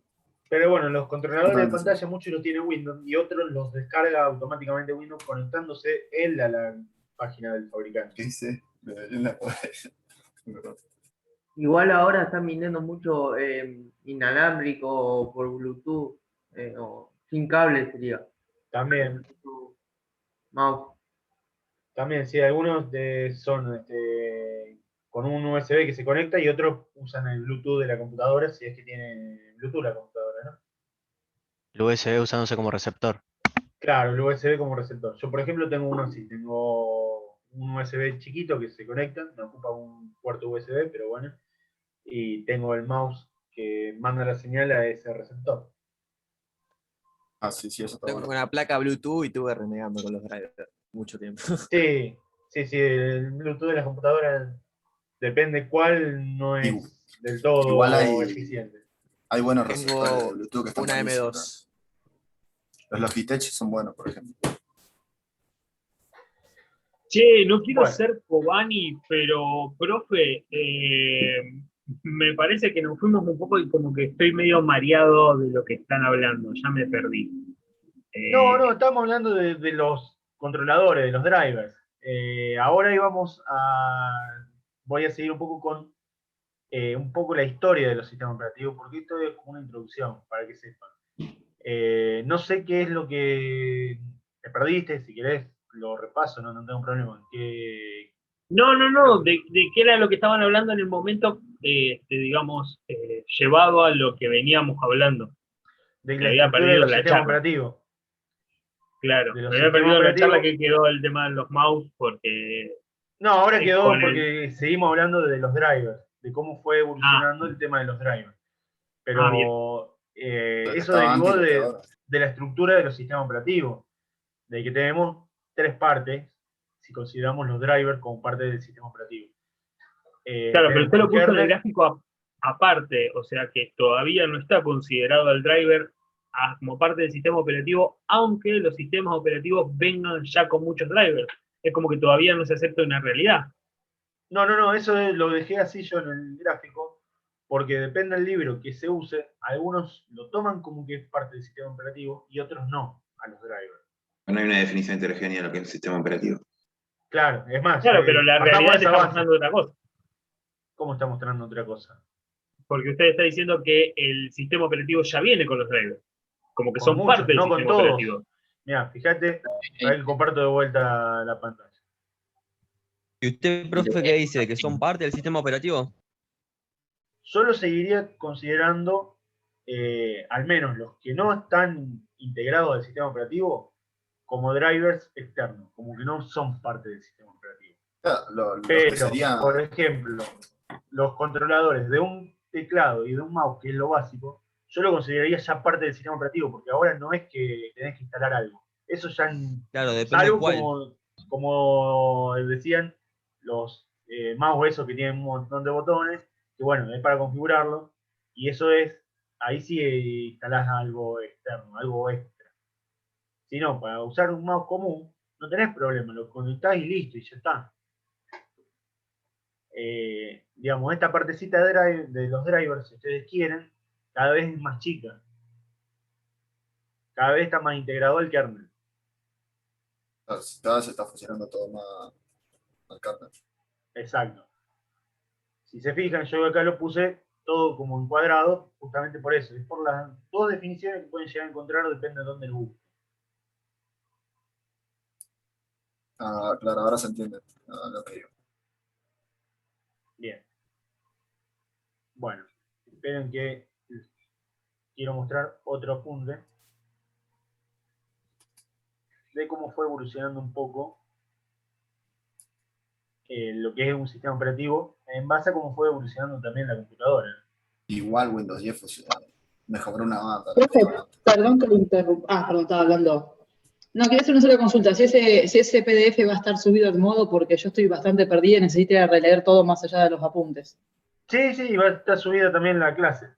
Pero bueno, los controladores de Totalmente, pantalla muchos los tiene Windows y otros los descarga automáticamente Windows conectándose él a la página del fabricante. ¿Qué dice? Igual ahora están viniendo mucho inalámbrico o por Bluetooth, o sin cable sería. También, Mouse. también sí, algunos son con un USB que se conecta y otros usan el Bluetooth de la computadora si es que tiene Bluetooth la computadora, ¿no? El USB usándose como receptor. Claro, el USB como receptor. Yo, por ejemplo, tengo uno así. Tengo un USB chiquito que se conecta, me ocupa un puerto USB, pero bueno. Y tengo el mouse que manda la señal a ese receptor. Ah, sí, sí, eso está Tengo bueno. una placa Bluetooth y estuve renegando con los drivers mucho tiempo. Sí, el Bluetooth de las computadoras, depende cuál, no es del todo Igual eficiente. hay buenos Tengo receptores de Bluetooth que están una buenísimos. M2. Los Logitech son buenos, por ejemplo. Che, no quiero Bueno. ser Kobani, pero, profe, me parece que nos fuimos un poco y como que estoy medio mareado de lo que están hablando, ya me perdí. No, estamos hablando de los controladores, de los drivers. Ahora voy a seguir un poco con un poco la historia de los sistemas operativos, porque esto es como una introducción, para que sepan. No sé qué es lo que te perdiste, si querés lo repaso, no tengo problema. No, de qué era lo que estaban hablando en el momento, digamos, llevado a lo que veníamos hablando. De Me la había estructura de perdido los la sistemas charla. operativos. Claro, De me los había sistemas perdido la charla operativos. que quedó el tema de los mouse, porque... No, ahora quedó con porque seguimos hablando de los drivers, de cómo fue evolucionando el tema de los drivers. Pero eso estaba antes derivó y lo que ahora. de la estructura de los sistemas operativos, de que tenemos tres partes, si consideramos los drivers como parte del sistema operativo. Claro, pero usted lo puso en el kernel. gráfico aparte, o sea que todavía no está considerado el driver como parte del sistema operativo, aunque los sistemas operativos vengan ya con muchos drivers. Es como que todavía no se acepta una realidad. No, eso lo dejé así yo en el gráfico, porque depende del libro que se use, algunos lo toman como que es parte del sistema operativo y otros no, a los drivers. No hay una definición heterogénea de lo que es un sistema operativo. Claro, es más. Claro, pero la partamos realidad de te esa está base. mostrando otra cosa. ¿Cómo está mostrando otra cosa? Porque usted está diciendo que el sistema operativo ya viene con los drivers. Como que Con son muchos, parte del no con sistema todos. operativo. Mira, fíjate, ahí comparto de vuelta la pantalla. ¿Y usted, profe, qué dice? ¿Que son parte del sistema operativo? Yo lo seguiría considerando, al menos los que no están integrados al sistema operativo, como drivers externos, como que no son parte del sistema operativo. Pero, por ejemplo, los controladores de un teclado y de un mouse, que es lo básico, yo lo consideraría ya parte del sistema operativo, porque ahora no es que tenés que instalar algo. Eso ya, Claro, depende de cuál. como decían, los mouse esos que tienen un montón de botones, que bueno, es para configurarlo, y eso ahí sí instalás algo externo, algo extra. Si no, para usar un mouse común, no tenés problema, lo conectás y listo, y ya está. Digamos, esta partecita de los drivers, si ustedes quieren, cada vez es más chica. Cada vez está más integrado el kernel. Cada vez está funcionando todo más al kernel. Exacto. Si se fijan, yo acá lo puse todo como en cuadrado, justamente por eso. Es por las dos definiciones que pueden llegar a encontrar, depende de dónde lo busquen. Ah, claro, ahora se entiende lo que digo. Bien. Bueno, esperen que quiero mostrar otro apunte de cómo fue evolucionando un poco lo que es un sistema operativo en base a cómo fue evolucionando también la computadora. Igual Windows 10 mejoró una banda. Profe, perdón que lo interrumpa. Perdón, estaba hablando. No, quería hacer una sola consulta. Si ese PDF va a estar subido al modo, porque yo estoy bastante perdida y necesito releer todo más allá de los apuntes. Sí, va a estar subida también la clase.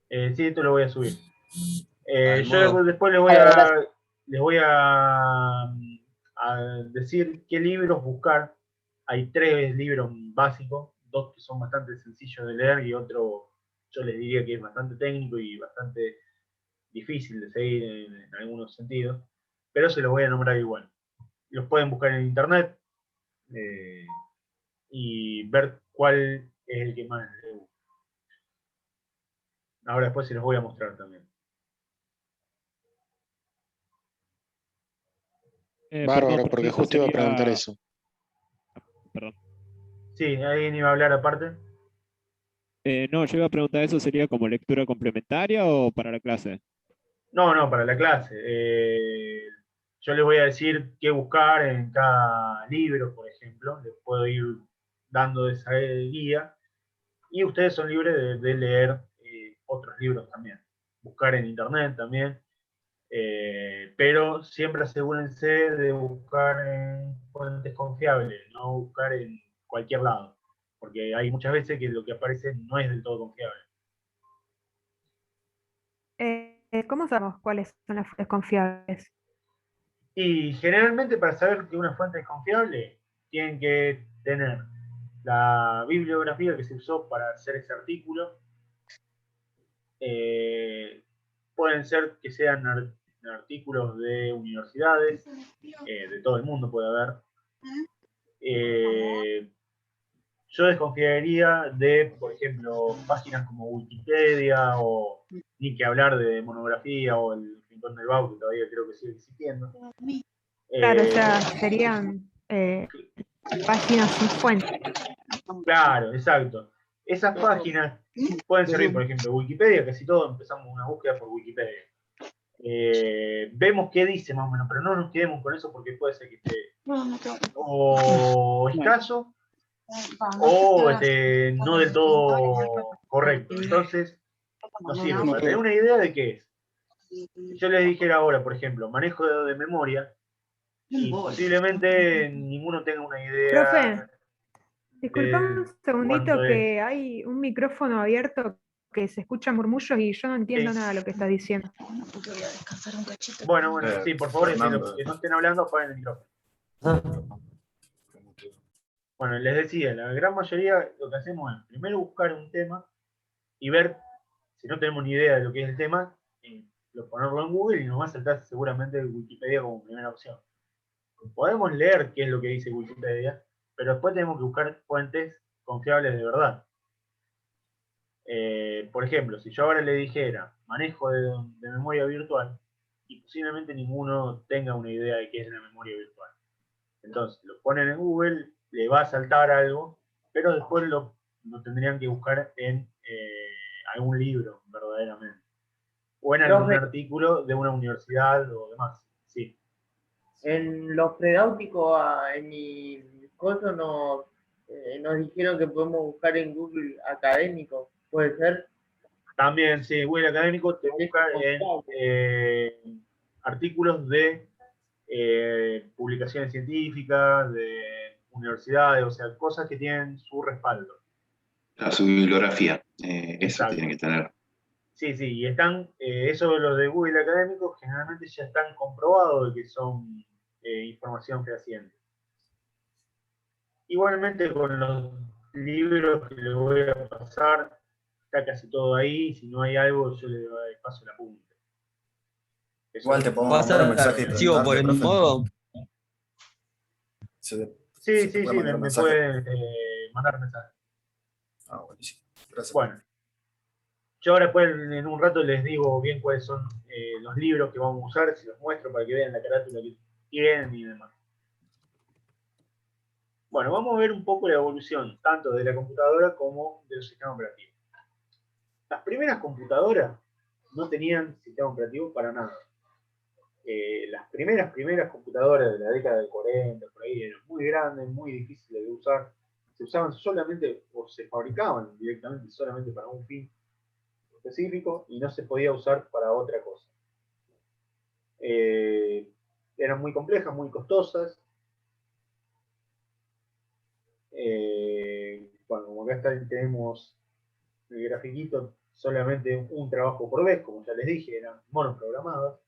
Sí, esto lo voy a subir. Yo después les voy a decir qué libros buscar. Hay 3 libros básicos, 2 que son bastante sencillos de leer y otro yo les diría que es bastante técnico y bastante difícil de seguir en algunos sentidos, pero se los voy a nombrar igual. Los pueden buscar en internet y ver cuál es el que más les gusta. Ahora después se los voy a mostrar también. Bárbaro, Perdón, porque profe, justo iba a preguntar eso. Perdón. Sí, ¿alguien iba a hablar aparte? No, yo iba a preguntar, ¿eso sería como lectura complementaria o para la clase? No, para la clase. Yo les voy a decir qué buscar en cada libro, por ejemplo. Les puedo ir dando esa guía. Y ustedes son libres de leer otros libros también. Buscar en internet también. Pero siempre asegúrense de buscar en fuentes confiables, no buscar en cualquier lado. Porque hay muchas veces que lo que aparece no es del todo confiable. ¿cómo sabemos cuáles son las fuentes confiables? Y generalmente para saber que una fuente es confiable, tienen que tener la bibliografía que se usó para hacer ese artículo. Pueden ser que sean artículos de universidades, de todo el mundo puede haber. Yo desconfiaría de, por ejemplo, páginas como Wikipedia o ni que hablar de monografía o el Rincón del Vago, que todavía creo que sigue existiendo. Claro, o sea, serían páginas sin fuente. Claro, exacto. Esas páginas pueden servir, por ejemplo, Wikipedia, casi todos empezamos una búsqueda por Wikipedia. Vemos qué dice más o menos, pero no nos quedemos con eso porque puede ser que esté o escaso o no del todo correcto. Entonces, no sirve. Para tener una idea de qué es. Si yo les dijera ahora, por ejemplo, manejo de memoria, y posiblemente ninguno tenga una idea. Profe, disculpame un segundito cuánto es. que hay un micrófono abierto que se escucha murmullos y yo no entiendo Sí. nada de lo que estás diciendo. Bueno, sí, por favor, que no estén hablando, apaguen el micrófono. Bueno, les decía, la gran mayoría lo que hacemos es primero buscar un tema y ver, si no tenemos ni idea de lo que es el tema, ponerlo en Google y nos va a saltar seguramente Wikipedia como primera opción. Podemos leer qué es lo que dice Wikipedia, pero después tenemos que buscar fuentes confiables de verdad. Por ejemplo, si yo ahora le dijera manejo de memoria virtual, y posiblemente ninguno tenga una idea de qué es la memoria virtual. Entonces, lo ponen en Google, le va a saltar algo, pero después lo tendrían que buscar en algún libro, verdaderamente. O en algún artículo de una universidad o demás. Sí. En los predáuticos, en mi coso nos dijeron que podemos buscar en Google académico, ¿puede ser? También, sí, Google Académico te busca en artículos de publicaciones científicas, de universidades, o sea, cosas que tienen su respaldo. Su bibliografía, esa Exacto. tiene que tener. Sí, y están, eso los de Google Académico generalmente ya están comprobados de que son información fehaciente. Igualmente con los libros que les voy a pasar, está casi todo ahí, si no hay algo yo le paso el apunte. Igual te puedo ¿Vas mandar un a mensaje y archivo por el preguntarte, modo? Sí, puede mandar un me mensaje. pueden mandar mensajes. Ah, buenísimo. Gracias. Bueno, yo ahora después en un rato les digo bien cuáles son los libros que vamos a usar, si los muestro para que vean la carátula que tienen y demás. Bueno, vamos a ver un poco la evolución, tanto de la computadora como del sistema operativo. Las primeras computadoras no tenían sistema operativo para nada. Las primeras computadoras de la década del 40, por ahí, eran muy grandes, muy difíciles de usar. Se usaban solamente, o se fabricaban directamente solamente para un fin específico y no se podía usar para otra cosa. Eran muy complejas, muy costosas. Bueno, como acá tenemos el grafiquito, solamente un trabajo por vez, como ya les dije, eran monoprogramadas.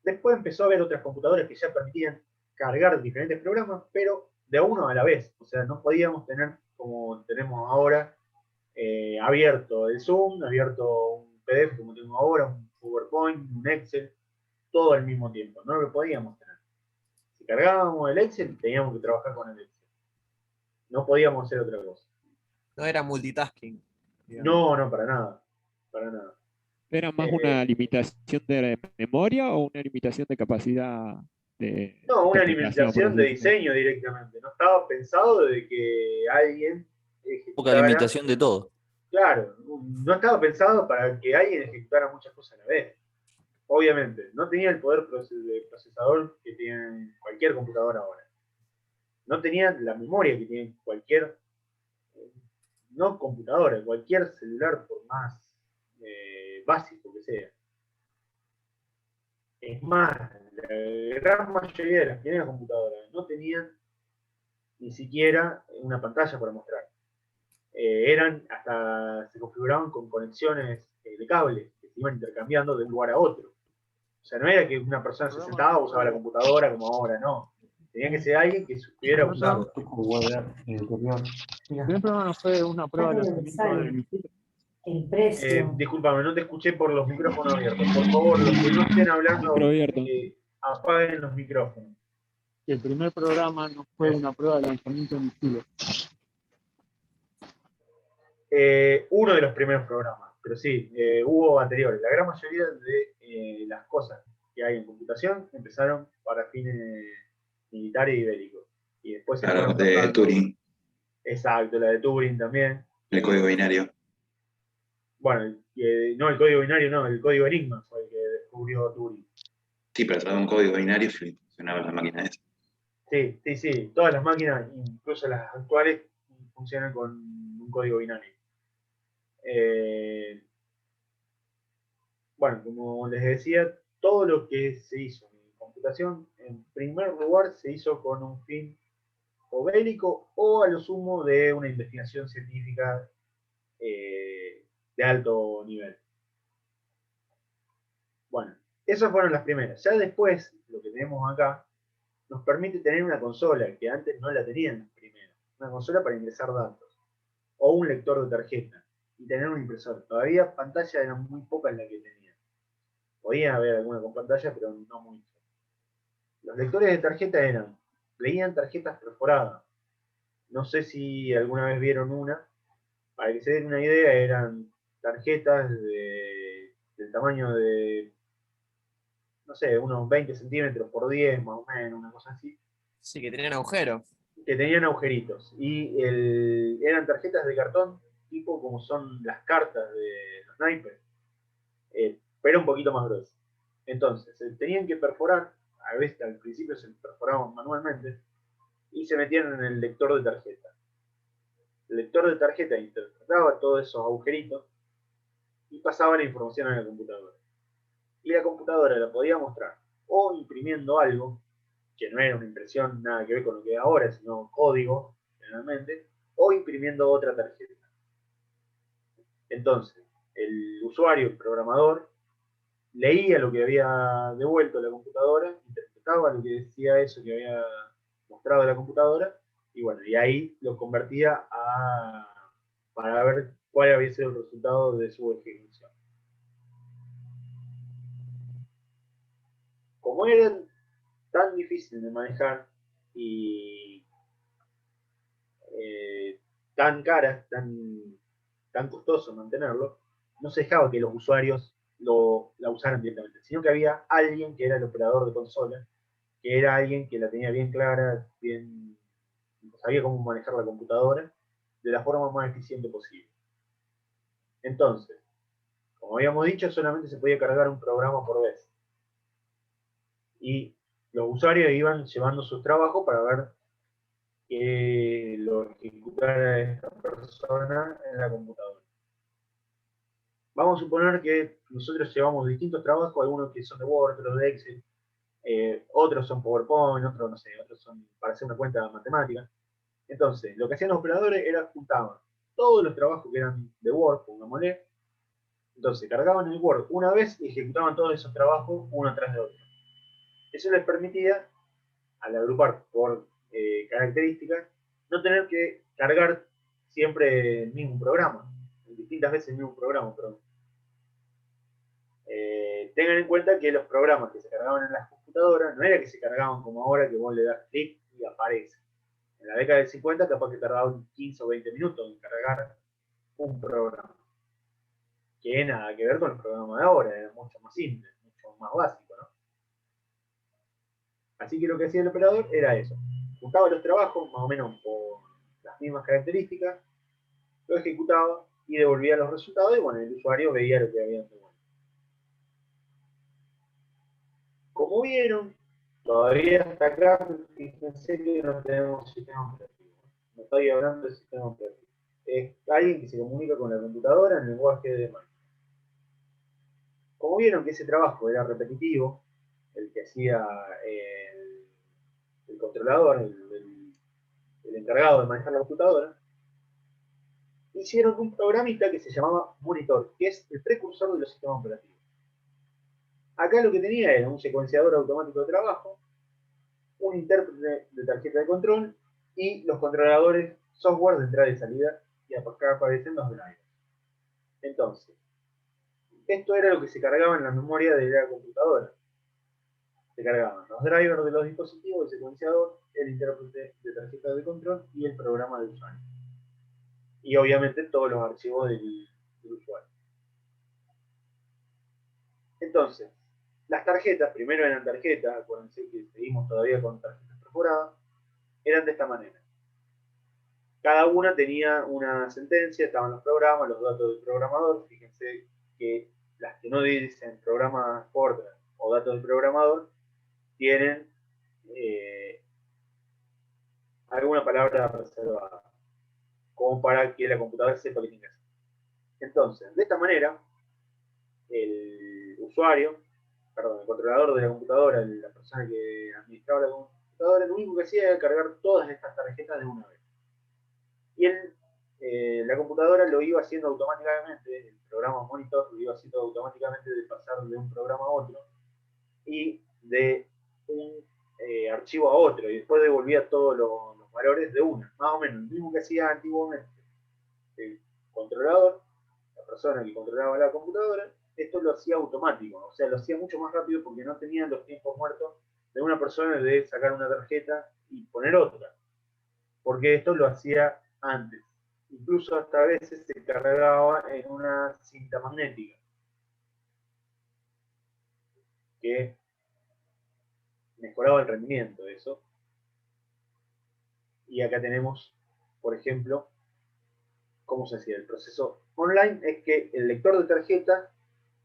Después empezó a haber otras computadoras que ya permitían cargar diferentes programas, pero de uno a la vez. O sea, no podíamos tener, como tenemos ahora, abierto el Zoom, abierto un PDF como tengo ahora, un PowerPoint, un Excel, todo al mismo tiempo. No lo podíamos tener. Si cargábamos el Excel, teníamos que trabajar con el Excel. No podíamos hacer otra cosa. No era multitasking. Digamos. No, para nada. Para nada. ¿Era más una limitación de memoria o una limitación de capacidad de No, una interpretación, limitación por de así decirlo? diseño directamente. No estaba pensado de que alguien Poca ejecutara. limitación de todo. Claro, no estaba pensado para que alguien ejecutara muchas cosas a la vez. Obviamente, no tenía el poder de procesador que tiene cualquier computadora ahora. No tenía la memoria que tiene cualquier, no computadora, cualquier celular, por más básico que sea. Es más, la gran mayoría de las primeras computadoras no tenían ni siquiera una pantalla para mostrar. Se configuraban con conexiones de cables que se iban intercambiando de un lugar a otro. O sea, no era que una persona se sentaba, usaba la computadora como ahora, no. Tenía que ser alguien que supiera usarlo. El primer programa no fue una prueba de lanzamiento del El precio. Discúlpame, no te escuché por los micrófonos abiertos. Por favor, los que no estén hablando, Micro abierto. apaguen los micrófonos. el primer programa no fue una prueba de lanzamiento de misiles. Uno de los primeros programas, pero sí, hubo anteriores. La gran mayoría de las cosas que hay en computación empezaron para fines militares y bélicos. Y después se Claro, fueron de pasando. Turing, Exacto, la de Turing también. el código binario. Bueno, no, el código binario no, el código Enigma fue el que descubrió Turing. Sí, pero trataba un código binario y funcionaba la máquina esa. Sí. Todas las máquinas, incluso las actuales, funcionan con un código binario. Bueno, como les decía, todo lo que se hizo en computación, en primer lugar, se hizo con un fin o bélico o a lo sumo de una investigación científica de alto nivel. Bueno, esas fueron las primeras. Ya después, lo que tenemos acá, nos permite tener una consola, que antes no la tenían las primeras. Una consola para ingresar datos. O un lector de tarjeta. Y tener un impresor. Todavía pantallas eran muy pocas las que tenían. Podía haber alguna con pantalla, pero no mucho. Los lectores de tarjeta leían tarjetas perforadas. No sé si alguna vez vieron una. Para que se den una idea, eran tarjetas del tamaño de, no sé, unos 20 centímetros por 10, más o menos, una cosa así. Sí, que tenían agujero. Que tenían agujeritos. Y eran tarjetas de cartón, tipo como son las cartas de los naipes, pero un poquito más gruesas. Entonces, se tenían que perforar, a veces al principio se perforaban manualmente, y se metían en el lector de tarjeta. El lector de tarjeta interpretaba todos esos agujeritos y pasaba la información a la computadora. Y la computadora la podía mostrar o imprimiendo algo, que no era una impresión nada que ver con lo que es ahora, sino código, generalmente, o imprimiendo otra tarjeta. Entonces, el usuario, el programador, leía lo que había devuelto la computadora, interpretaba lo que decía eso que había mostrado la computadora, y bueno, y ahí lo convertía para ver cuál había sido el resultado de su ejecución. Como eran tan difíciles de manejar y tan caras, tan costoso mantenerlo, no se dejaba que los usuarios la usaran directamente, sino que había alguien que era el operador de consola, que era alguien que la tenía bien clara, sabía cómo manejar la computadora de la forma más eficiente posible. Entonces, como habíamos dicho, solamente se podía cargar un programa por vez. Y los usuarios iban llevando sus trabajos para ver que lo ejecutara esta persona en la computadora. Vamos a suponer que nosotros llevamos distintos trabajos, algunos que son de Word, otros de Excel, otros son PowerPoint, otros no sé, otros son para hacer una cuenta matemática. Entonces, lo que hacían los operadores era juntaban todos los trabajos que eran de Word, pongámosle. Entonces, cargaban el Word una vez y ejecutaban todos esos trabajos uno tras de otro. Eso les permitía, al agrupar por características, no tener que cargar siempre el mismo programa, distintas veces el mismo programa, perdón. Tengan en cuenta que los programas que se cargaban en las computadoras no era que se cargaban como ahora, que vos le das clic y aparece. En la década del 50 capaz que tardaban 15 o 20 minutos en cargar un programa. Que nada que ver con el programa de ahora, era mucho más simple, mucho más básico, ¿no? Así que lo que hacía el operador era eso. Juntaba los trabajos, más o menos por las mismas características, lo ejecutaba y devolvía los resultados y bueno, el usuario veía lo que habían devuelto. Como vieron, todavía hasta acá, fíjense que no tenemos sistema operativo. No estoy hablando de sistema operativo. Es alguien que se comunica con la computadora en el lenguaje de máquina. Como vieron que ese trabajo era repetitivo, el que hacía el controlador, el encargado de manejar la computadora, hicieron un programita que se llamaba Monitor, que es el precursor de los sistemas operativos. Acá lo que tenía era un secuenciador automático de trabajo, un intérprete de tarjeta de control y los controladores software de entrada y salida, y acá aparecen los drivers. Entonces, esto era lo que se cargaba en la memoria de la computadora. Se cargaban los drivers de los dispositivos, el secuenciador, el intérprete de tarjeta de control y el programa de usuario. Y obviamente todos los archivos del usuario. Entonces, las tarjetas, primero eran tarjetas, acuérdense que seguimos todavía con tarjetas perforadas, eran de esta manera. Cada una tenía una sentencia, estaban los programas, los datos del programador. Fíjense que las que no dicen programa Fortran o datos del programador tienen alguna palabra reservada, como para que la computadora sepa qué tiene que hacer. Entonces, de esta manera, el usuario, perdón, el controlador de la computadora, la persona que administraba la computadora, lo único que hacía era cargar todas estas tarjetas de una vez. Y la computadora lo iba haciendo automáticamente, el programa Monitor lo iba haciendo automáticamente de pasar de un programa a otro y de un archivo a otro, y después devolvía todos los valores de una, más o menos, lo mismo que hacía antiguamente el controlador, la persona que controlaba la computadora. Esto lo hacía automático, o sea, lo hacía mucho más rápido porque no tenían los tiempos muertos de una persona de sacar una tarjeta y poner otra, porque esto lo hacía antes. Incluso hasta a veces se cargaba en una cinta magnética, que mejoraba el rendimiento de eso. Y acá tenemos, por ejemplo, cómo se hacía el proceso online. Es que el lector de tarjeta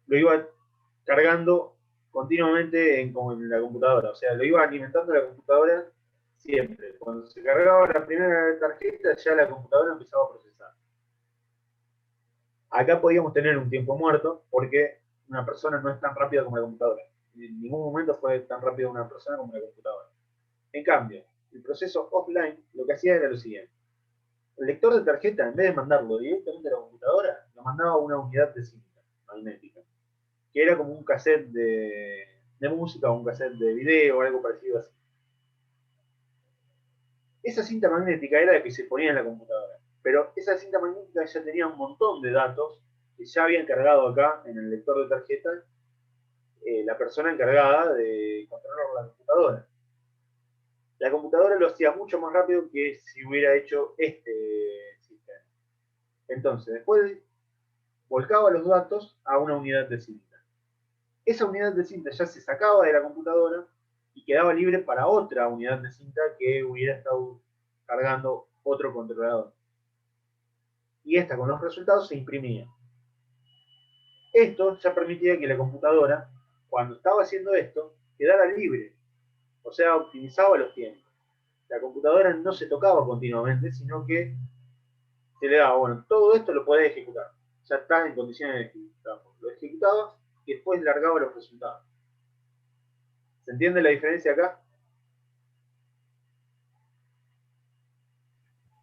lo iba cargando continuamente en la computadora, o sea, lo iba alimentando la computadora siempre. Cuando se cargaba la primera tarjeta, ya la computadora empezaba a procesar. Acá podíamos tener un tiempo muerto, porque una persona no es tan rápida como la computadora. En ningún momento fue tan rápida una persona como la computadora. En cambio, el proceso offline lo que hacía era lo siguiente. El lector de tarjeta, en vez de mandarlo directamente a la computadora, lo mandaba a una unidad de cinta magnética, que era como un cassette de música o un cassette de video o algo parecido así. Esa cinta magnética era la que se ponía en la computadora, pero esa cinta magnética ya tenía un montón de datos que ya habían cargado acá en el lector de tarjeta la persona encargada de controlar la computadora. La computadora lo hacía mucho más rápido que si hubiera hecho este sistema. Entonces, después volcaba los datos a una unidad de cinta. Esa unidad de cinta ya se sacaba de la computadora y quedaba libre para otra unidad de cinta que hubiera estado cargando otro controlador. Y esta con los resultados se imprimía. Esto ya permitía que la computadora, cuando estaba haciendo esto, quedara libre. O sea, optimizaba los tiempos. La computadora no se tocaba continuamente, sino que se le daba, bueno, todo esto lo podés ejecutar. Ya estás en condiciones de ejecutarlo. Lo ejecutabas y después largaba los resultados. ¿Se entiende la diferencia acá?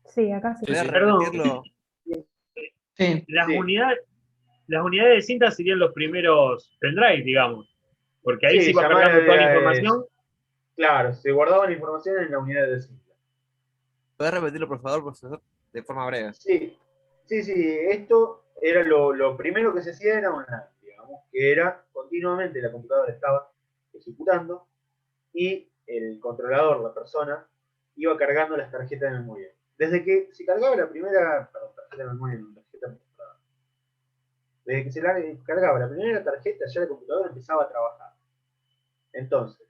Sí, acá sí. Perdón. Sí. Las unidades de cinta serían los primeros pendrive, digamos. Porque ahí se iba cargando toda la información. Claro, se guardaba la información en la unidad de cinta. ¿Puedes repetirlo, por favor, profesor? De forma breve. Sí. Esto era lo primero que se hacía era online, digamos, que era continuamente la computadora estaba ejecutando y el controlador, la persona, iba cargando las tarjetas de memoria. Desde que se cargaba la primera, tarjeta de memoria, no, tarjeta mostrada. Desde que se cargaba la primera tarjeta, ya la computadora empezaba a trabajar. Entonces,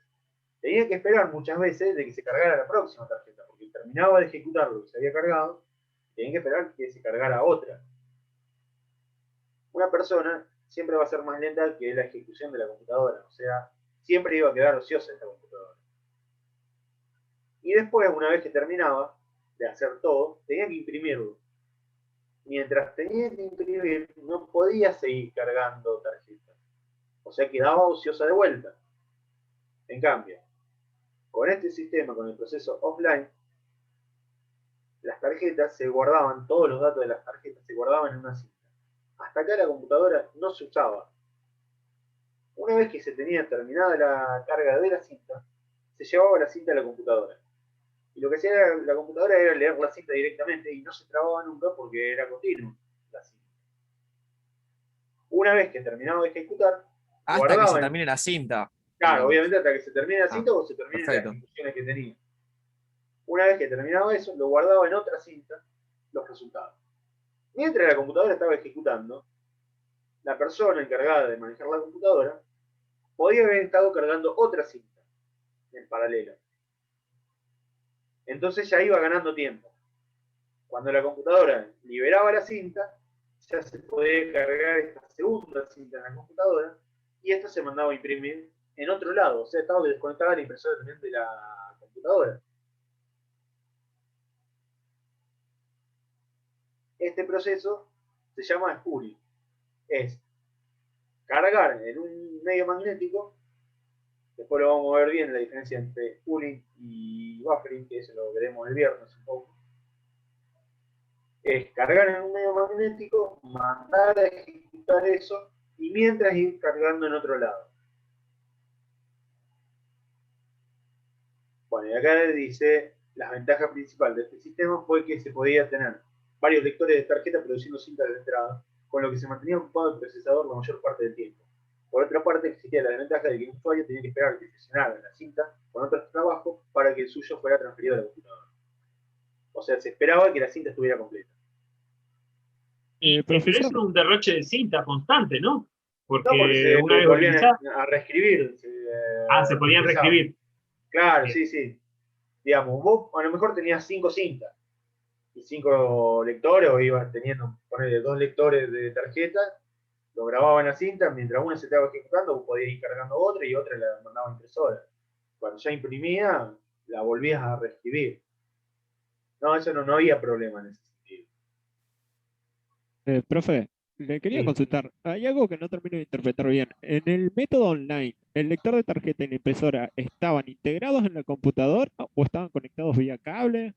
tenía que esperar muchas veces de que se cargara la próxima tarjeta, porque terminaba de ejecutar lo que se había cargado, y tenía que esperar que se cargara otra. Una persona siempre va a ser más lenta que la ejecución de la computadora, o sea, siempre iba a quedar ociosa esta computadora. Y después, una vez que terminaba de hacer todo, tenía que imprimirlo. Mientras tenía que imprimir, no podía seguir cargando tarjetas. O sea, quedaba ociosa de vuelta. En cambio, con este sistema, con el proceso offline, las tarjetas se guardaban, todos los datos de las tarjetas se guardaban en una cinta. Hasta acá la computadora no se usaba. Una vez que se tenía terminada la carga de la cinta, se llevaba la cinta a la computadora. Y lo que hacía la computadora era leer la cinta directamente y no se trababa nunca porque era continuo la cinta. Una vez que terminaba de ejecutar, Hasta que se termine la cinta. Claro, obviamente hasta que se termine la cinta o se terminen las perfecto. instrucciones que tenía. Una vez que terminaba eso, lo guardaba en otra cinta los resultados. Mientras la computadora estaba ejecutando, la persona encargada de manejar la computadora podía haber estado cargando otra cinta en paralelo. Entonces ya iba ganando tiempo. Cuando la computadora liberaba la cinta, ya se podía cargar esta segunda cinta en la computadora y esta se mandaba a imprimir en otro lado. O sea, estaba desconectada la impresora también de la computadora. Este proceso se llama spooling. Es cargar en un medio magnético, después lo vamos a ver bien la diferencia entre spooling y buffering, que eso lo veremos el viernes un poco. Es cargar en un medio magnético, mandar a ejecutar eso y mientras ir cargando en otro lado. Bueno, y acá dice, la ventaja principal de este sistema fue que se podía tener varios lectores de tarjeta produciendo cintas de entrada, con lo que se mantenía ocupado el procesador la mayor parte del tiempo. Por otra parte, existía la desventaja de que un usuario tenía que esperar que sesionara la cinta con otros trabajos para que el suyo fuera transferido a la computadora. O sea, se esperaba que la cinta estuviera completa. Pero eso es un derroche de cinta constante, ¿no? Porque, No, porque se una vez volvían utilizada. a reescribir. Se podían reescribir. Claro, sí. Digamos, vos a lo mejor tenías 5 cintas y 5 lectores, o ibas teniendo, ponerle 2 lectores de tarjeta, lo grababan en la cinta, mientras una se estaba ejecutando, vos podías ir cargando otra y otra la mandaba a impresora. Cuando ya imprimía, la volvías a reescribir. No, eso no había problema en ese sentido. Profe, le quería Sí. consultar. Hay algo que no termino de interpretar bien. En el método online, ¿el lector de tarjeta y la impresora estaban integrados en la computadora o estaban conectados vía cable?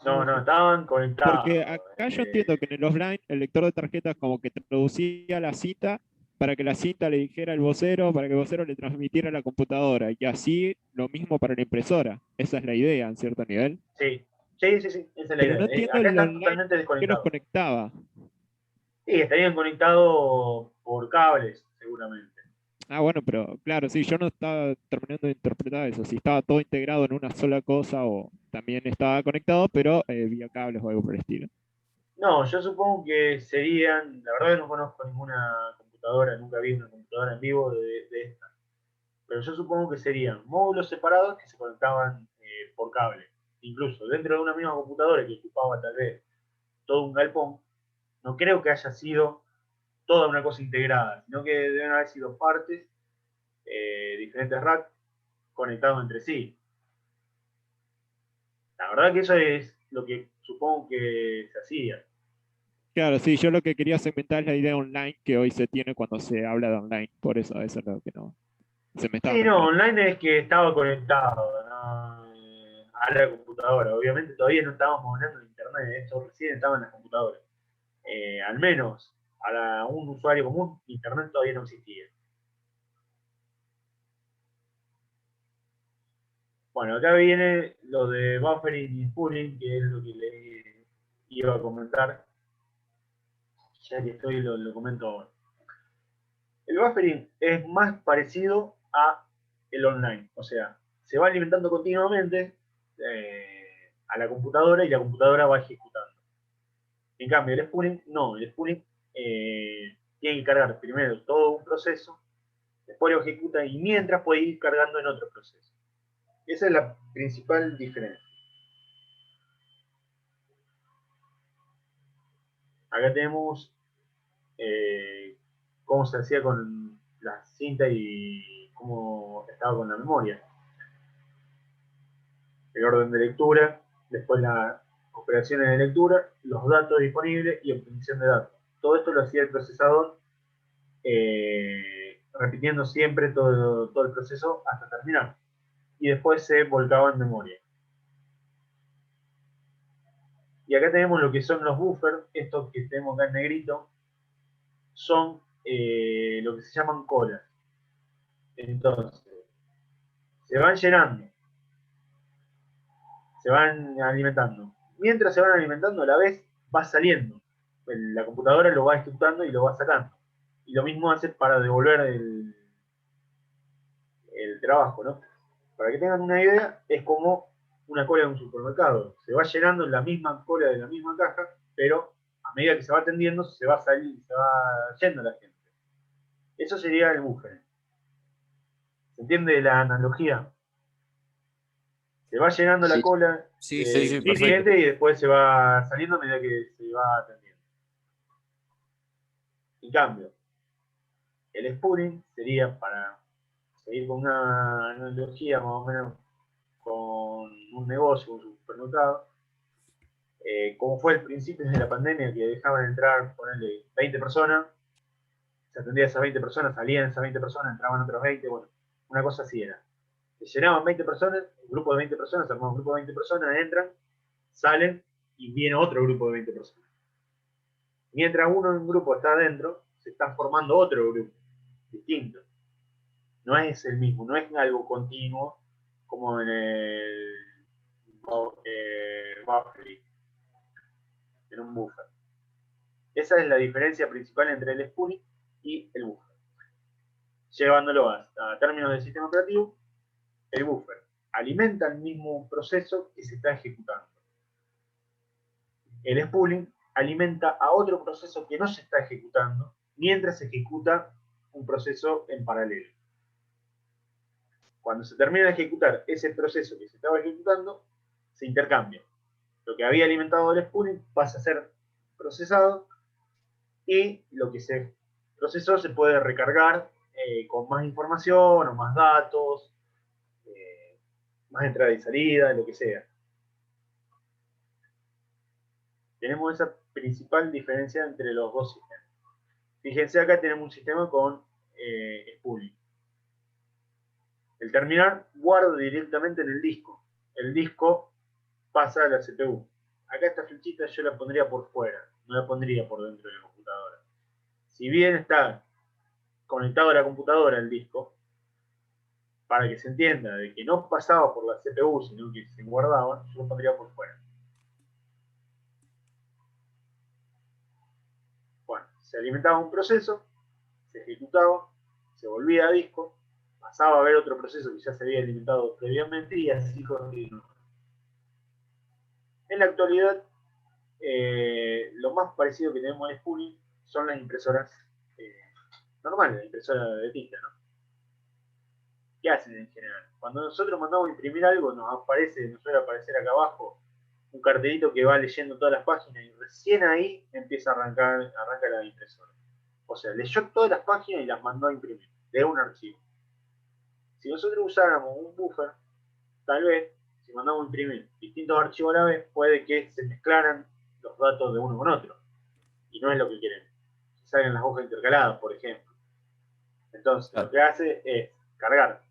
No, estaban conectados. Porque acá yo entiendo que en el offline el lector de tarjetas como que traducía la cita para que la cita le dijera al vocero, para que el vocero le transmitiera a la computadora. Y así lo mismo para la impresora. Esa es la idea en cierto nivel. Sí, esa es la Pero idea. no entiendo Acá el están online totalmente que los desconectados. conectaba. Sí, estarían conectados por cables, seguramente. Ah, bueno, pero claro, sí, yo no estaba terminando de interpretar eso, si estaba todo integrado en una sola cosa o también estaba conectado, pero vía cables o algo por el estilo. No, yo supongo que serían, la verdad que no conozco ninguna computadora, nunca vi una computadora en vivo de esta, pero yo supongo que serían módulos separados que se conectaban por cable. Incluso dentro de una misma computadora que ocupaba tal vez todo un galpón, no creo que haya sido toda una cosa integrada, sino que deben haber sido partes, diferentes racks conectados entre sí. La verdad que eso es lo que supongo que se hacía. Claro, sí, yo lo que quería segmentar es la idea online que hoy se tiene cuando se habla de online, por eso es lo que no se me estaba Sí, no, mezclando. online es que estaba conectado, ¿no? A la computadora. Obviamente todavía no estábamos hablando de internet, esto recién estaba en las computadoras. Al menos para un usuario común, internet todavía no existía. Bueno, acá viene lo de buffering y spooling, que es lo que le iba a comentar. Ya que estoy, lo comento ahora. El buffering es más parecido a el online, o sea, se va alimentando continuamente a la computadora y la computadora va ejecutando. En cambio, el spooling no, el spooling tiene que cargar primero todo un proceso, después lo ejecuta y mientras puede ir cargando en otro proceso. Esa es la principal diferencia. Acá tenemos cómo se hacía con la cinta y cómo estaba con la memoria. El orden de lectura, después las operaciones de lectura, los datos disponibles y obtención de datos. Todo esto lo hacía el procesador repitiendo siempre todo el proceso hasta terminar. Y después se volcaba en memoria. Y acá tenemos lo que son los buffers, estos que tenemos acá en negrito, son lo que se llaman colas. Entonces, se van llenando, se van alimentando. Mientras se van alimentando, a la vez va saliendo. La computadora lo va ejecutando y lo va sacando. Y lo mismo hace para devolver el trabajo, ¿no? Para que tengan una idea, es como una cola de un supermercado. Se va llenando la misma cola de la misma caja, pero a medida que se va atendiendo, se va yendo la gente. Eso sería el buffer. ¿Se entiende la analogía? Se va llenando la cola Sí, sí, perfecto. cliente y después se va saliendo a medida que se va atendiendo. En cambio, el spooling sería, para seguir con una analogía más o menos con un negocio, un supermercado, como fue el principio de la pandemia, que dejaban entrar, ponerle 20 personas, se atendía a esas 20 personas, salían esas 20 personas, entraban otras 20, bueno, una cosa así era. Se llenaban 20 personas, un grupo de 20 personas, se armaba un grupo de 20 personas, entran, salen y viene otro grupo de 20 personas. Mientras uno en un grupo está adentro, se está formando otro grupo, distinto. No es el mismo, no es algo continuo como en el buffer, en un buffer. Esa es la diferencia principal entre el spooling y el buffer. Llevándolo hasta términos del sistema operativo, el buffer alimenta el mismo proceso que se está ejecutando. El spooling alimenta a otro proceso que no se está ejecutando mientras se ejecuta un proceso en paralelo. Cuando se termina de ejecutar ese proceso que se estaba ejecutando, se intercambia. Lo que había alimentado el spooling pasa a ser procesado y lo que se procesó se puede recargar con más información o más datos, más entrada y salida, lo que sea. Tenemos esa principal diferencia entre los dos sistemas. Fíjense, acá tenemos un sistema con spooling. El terminal guarda directamente en el disco. El disco pasa a la CPU. Acá esta flechita yo la pondría por fuera, no la pondría por dentro de la computadora. Si bien está conectado a la computadora el disco, para que se entienda de que no pasaba por la CPU, sino que se guardaba, yo lo pondría por fuera. Bueno, se alimentaba un proceso, se ejecutaba, se volvía a disco, pasaba a ver otro proceso que ya se había alimentado previamente y así continuó. En la actualidad, lo más parecido que tenemos a spooling son las impresoras normales, la impresora de tinta, ¿no? ¿Qué hacen en general? Cuando nosotros mandamos a imprimir algo, nos suele aparecer acá abajo un cartelito que va leyendo todas las páginas y recién ahí empieza a arranca la impresora. O sea, leyó todas las páginas y las mandó a imprimir de un archivo. Si nosotros usáramos un buffer, tal vez, si mandamos a imprimir distintos archivos a la vez, puede que se mezclaran los datos de uno con otro. Y no es lo que queremos. Que salgan las hojas intercaladas, por ejemplo. Entonces, lo que hace es cargar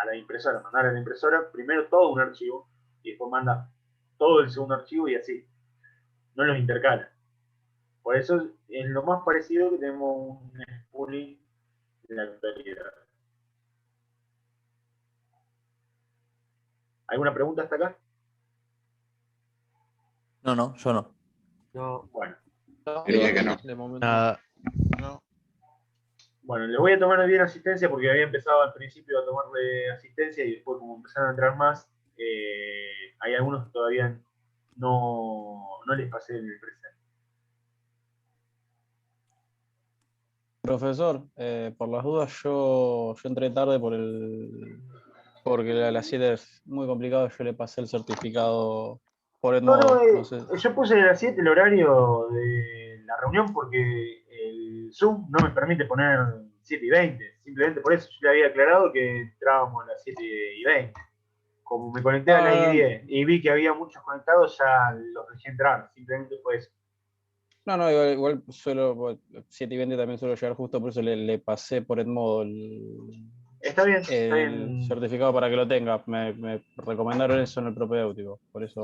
a la impresora, mandar a la impresora primero todo un archivo y después manda todo el segundo archivo y así. No los intercala. Por eso es lo más parecido que tenemos un spooling en la actualidad. ¿Alguna pregunta hasta acá? No, yo no. No. Bueno. Diría que no. De momento. No. Bueno, les voy a tomar bien asistencia porque había empezado al principio a tomarle asistencia y después como empezaron a entrar más, hay algunos que todavía no les pasé el presente. Profesor, por las dudas yo entré tarde porque a las 7 es muy complicado, yo le pasé el certificado por Edmodo. No sé. Yo puse a las 7 el horario de la reunión porque el Zoom no me permite poner 7:20, simplemente por eso yo le había aclarado que entrábamos a las 7:20. Como me conecté a las 10 y vi que había muchos conectados, ya los dejé entrar, simplemente fue eso. No, igual suelo, 7:20 también suelo llegar justo, por eso le pasé por Edmodo Está bien, el certificado para que lo tenga. Me recomendaron eso en el propedéutico, por eso